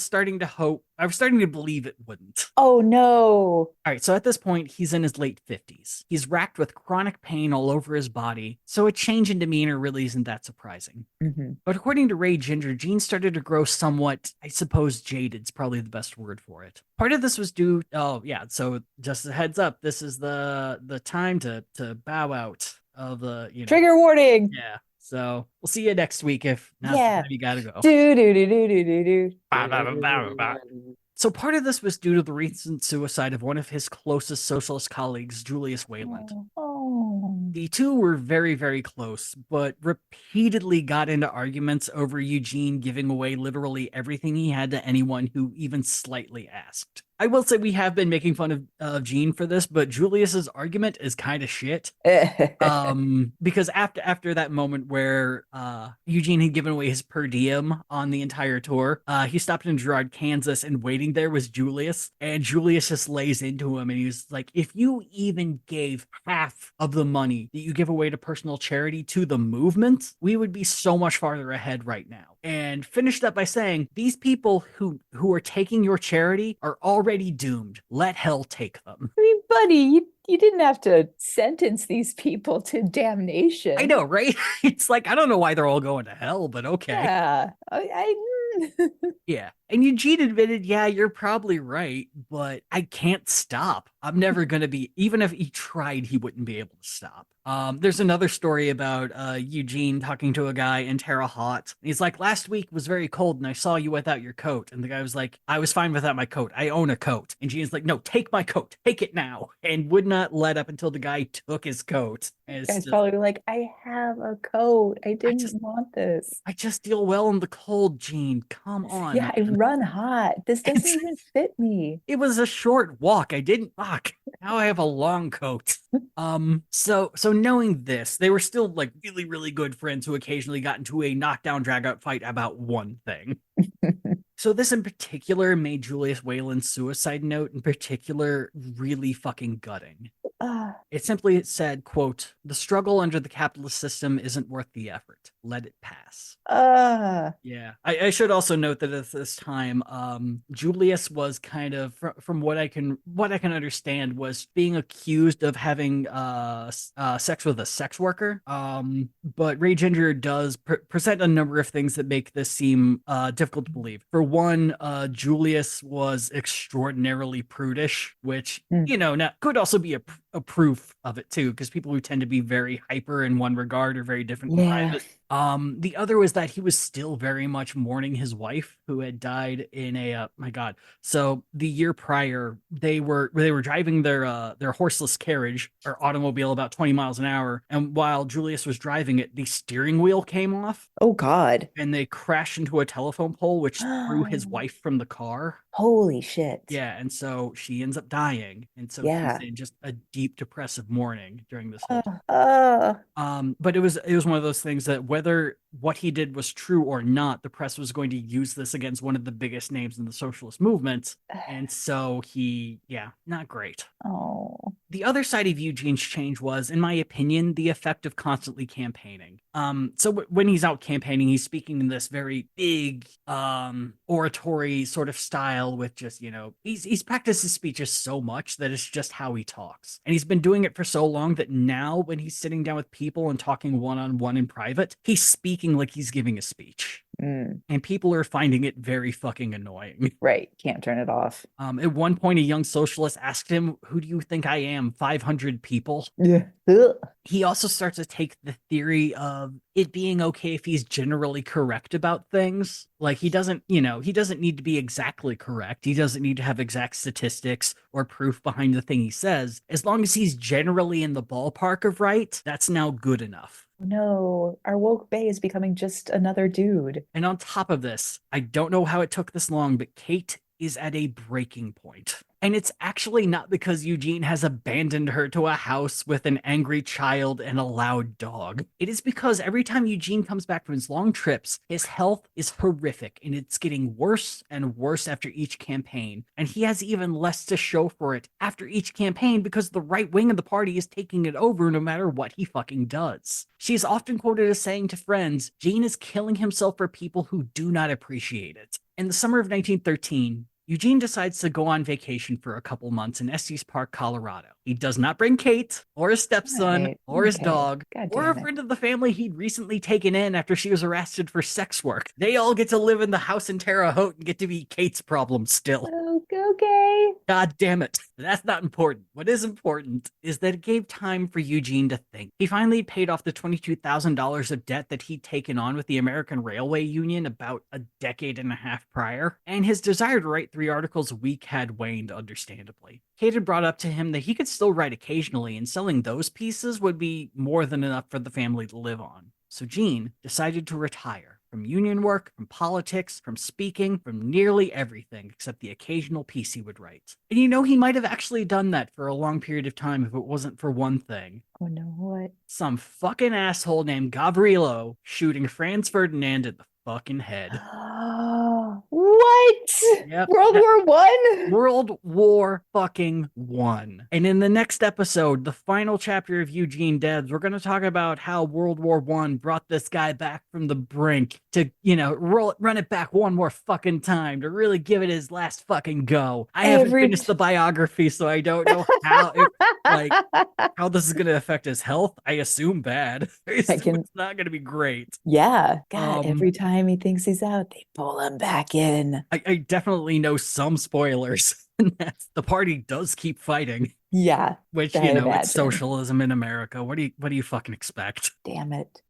starting to believe it wouldn't. Oh no. All right, so at this point, he's in his late 50s. He's racked with chronic pain all over his body, so a change in demeanor really isn't that surprising. Mm-hmm. But according to Ray Ginger, Gene started to grow somewhat, I suppose, jaded is probably the best word for it. Part of this was due, so just a heads up, this is the time to bow out of the, Trigger warning. Yeah. So we'll see you next week if not. Yeah. You gotta go. Do. So part of this was due to the recent suicide of one of his closest socialist colleagues, Julius Wayland. Oh. The two were very, very close, but repeatedly got into arguments over Eugene giving away literally everything he had to anyone who even slightly asked. I will say we have been making fun of Gene for this, but Julius's argument is kind of shit. Because after that moment where Eugene had given away his per diem on the entire tour, he stopped in Girard, Kansas, and waiting there was Julius, and Julius just lays into him, and he's like, if you even gave half of the money that you give away to personal charity to the movement, we would be so much farther ahead right now. And finished up by saying, these people who are taking your charity are already doomed. Let hell take them. I mean, buddy, you didn't have to sentence these people to damnation. I know, right? It's like, I don't know why they're all going to hell, but okay. Yeah. Yeah. And Eugene admitted, yeah, you're probably right, but I can't stop. I'm never going to be, even if he tried, he wouldn't be able to stop. There's another story about Eugene talking to a guy in Terre Haute. He's like, last week was very cold and I saw you without your coat. And the guy was like, I was fine without my coat. I own a coat. And Gene's like, no, take my coat. Take it now. And would not let up until the guy took his coat. And guy's probably like, I have a coat. I didn't want this. I just deal well in the cold, Gene. Come on. Yeah, man. I run hot. This doesn't even fit me. It was a short walk. I didn't fuck. Now I have a long coat. So knowing this, they were still like really, really good friends who occasionally got into a knockdown drag out fight about one thing. So this in particular made Julius Wayland's suicide note in particular really fucking gutting. It simply said, quote, the struggle under the capitalist system isn't worth the effort. Let it pass. Yeah. I should also note that at this time, Julius was kind of, from what I can understand, was being accused of having sex with a sex worker. But Ray Ginger does present a number of things that make this seem difficult to believe. For one, Julius was extraordinarily prudish, which, now could also be a proof of it too, because people who tend to be very hyper in one regard are very different in private. The other was that he was still very much mourning his wife who had died in a so the year prior they were driving their horseless carriage or automobile about 20 miles an hour, and while Julius was driving it, the steering wheel came off. Oh god. And they crashed into a telephone pole, which threw his wife from the car. Holy shit. Yeah, and so she ends up dying, and so he's in just a deep depressive mourning during this whole time. But it was one of those things that whether what he did was true or not, the press was going to use this against one of the biggest names in the socialist movement, and so not great. The other side of Eugene's change was, in my opinion, the effect of constantly campaigning. When he's out campaigning, he's speaking in this very big, oratory sort of style with just, he's practiced his speeches so much that it's just how he talks. And he's been doing it for so long that now when he's sitting down with people and talking one-on-one in private, he's speaking like he's giving a speech. And people are finding it very fucking annoying. Right. Can't turn it off. At one point, a young socialist asked him, "Who do you think I am? 500 people?" Yeah. He also starts to take the theory of it being okay if he's generally correct about things. Like he doesn't need to be exactly correct. He doesn't need to have exact statistics or proof behind the thing he says. As long as he's generally in the ballpark of right, that's now good enough. No, our woke bae is becoming just another dude. And on top of this, I don't know how it took this long, but Kate is at a breaking point. And it's actually not because Eugene has abandoned her to a house with an angry child and a loud dog. It is because every time Eugene comes back from his long trips, his health is horrific and it's getting worse and worse after each campaign. And he has even less to show for it after each campaign because the right wing of the party is taking it over no matter what he fucking does. She is often quoted as saying to friends, Gene is killing himself for people who do not appreciate it. In the summer of 1913, Eugene decides to go on vacation for a couple months in Estes Park, Colorado. He does not bring Kate, or his stepson, or his dog, or a friend of the family he'd recently taken in after she was arrested for sex work. They all get to live in the house in Terre Haute and get to be Kate's problem still. Okay. God damn it. That's not important. What is important is that it gave time for Eugene to think. He finally paid off the $22,000 of debt that he'd taken on with the American Railway Union about a decade and a half prior, and his desire to write 3 articles a week had waned, understandably. Kate had brought up to him that he could still write occasionally, and selling those pieces would be more than enough for the family to live on. So Gene decided to retire from union work, from politics, from speaking, from nearly everything except the occasional piece he would write. And he might have actually done that for a long period of time if it wasn't for one thing. Oh no, what? Some fucking asshole named Gavrilo shooting Franz Ferdinand in the fucking head. What? Yep. World War One? World War fucking One. And in the next episode, the final chapter of Eugene Debs, we're going to talk about how World War One brought this guy back from the brink to, run it back one more fucking time to really give it his last fucking go. I haven't finished the biography, so I don't know how this is going to affect his health. I assume bad. It's not going to be great. Yeah. God, every time he thinks he's out, they pull him back in. I definitely know some spoilers. The party does keep fighting. Yeah. Which, it's socialism in America. What do you fucking expect? Damn it.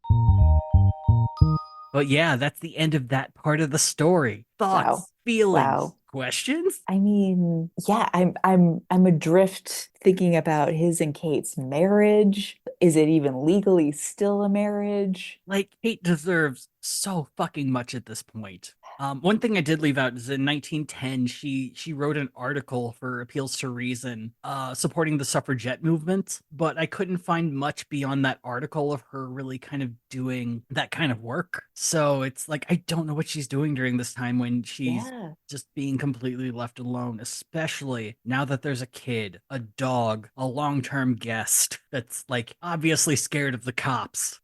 But yeah, that's the end of that part of the story. Thoughts, feelings, questions? I mean, yeah, I'm adrift thinking about his and Kate's marriage. Is it even legally still a marriage? Like, Kate deserves so fucking much at this point. One thing I did leave out is in 1910, she wrote an article for Appeals to Reason, supporting the suffragette movement, but I couldn't find much beyond that article of her really kind of doing that kind of work. So it's like, I don't know what she's doing during this time when she's just being completely left alone, especially now that there's a kid, a dog, a long-term guest that's like obviously scared of the cops.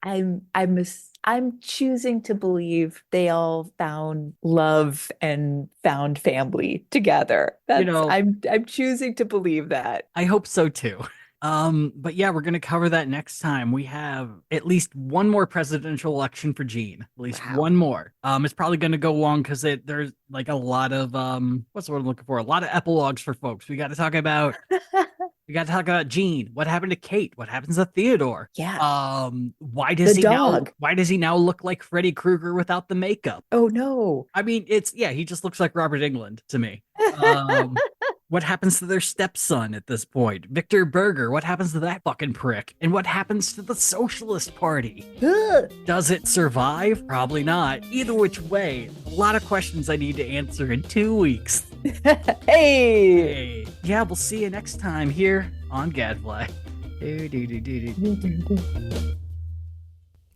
I'm choosing to believe they all found love and found family together. I'm choosing to believe that. I hope so too. But yeah, we're gonna cover that next time. We have at least one more presidential election for Gene. At least one more. It's probably gonna go long because there's like a lot of what's the word I'm looking for? A lot of epilogues for folks. We got to talk about. We got to talk about Gene. What happened to Kate? What happens to Theodore? Yeah. Why does he now look like Freddy Krueger without the makeup? Oh no. I mean, he just looks like Robert Englund to me. What happens to their stepson at this point? Victor Berger, what happens to that fucking prick? And what happens to the Socialist Party? Does it survive? Probably not. Either which way, a lot of questions I need to answer in 2 weeks. Hey! Yeah, we'll see you next time here on Gadfly.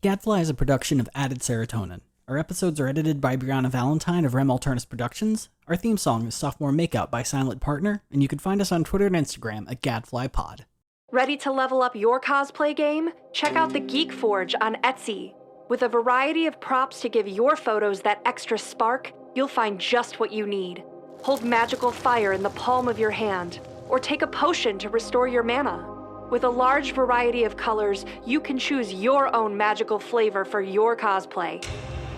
Gadfly is a production of Added Serotonin. Our episodes are edited by Brianna Valentine of Rem Alternus Productions. Our theme song is Sophomore Makeout by Silent Partner, and you can find us on Twitter and Instagram at GadflyPod. Ready to level up your cosplay game? Check out the Geek Forge on Etsy. With a variety of props to give your photos that extra spark, you'll find just what you need. Hold magical fire in the palm of your hand, or take a potion to restore your mana. With a large variety of colors, you can choose your own magical flavor for your cosplay.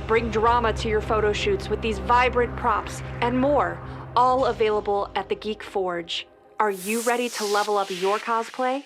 Bring drama to your photo shoots with these vibrant props and more, all available at the Geek Forge. Are you ready to level up your cosplay?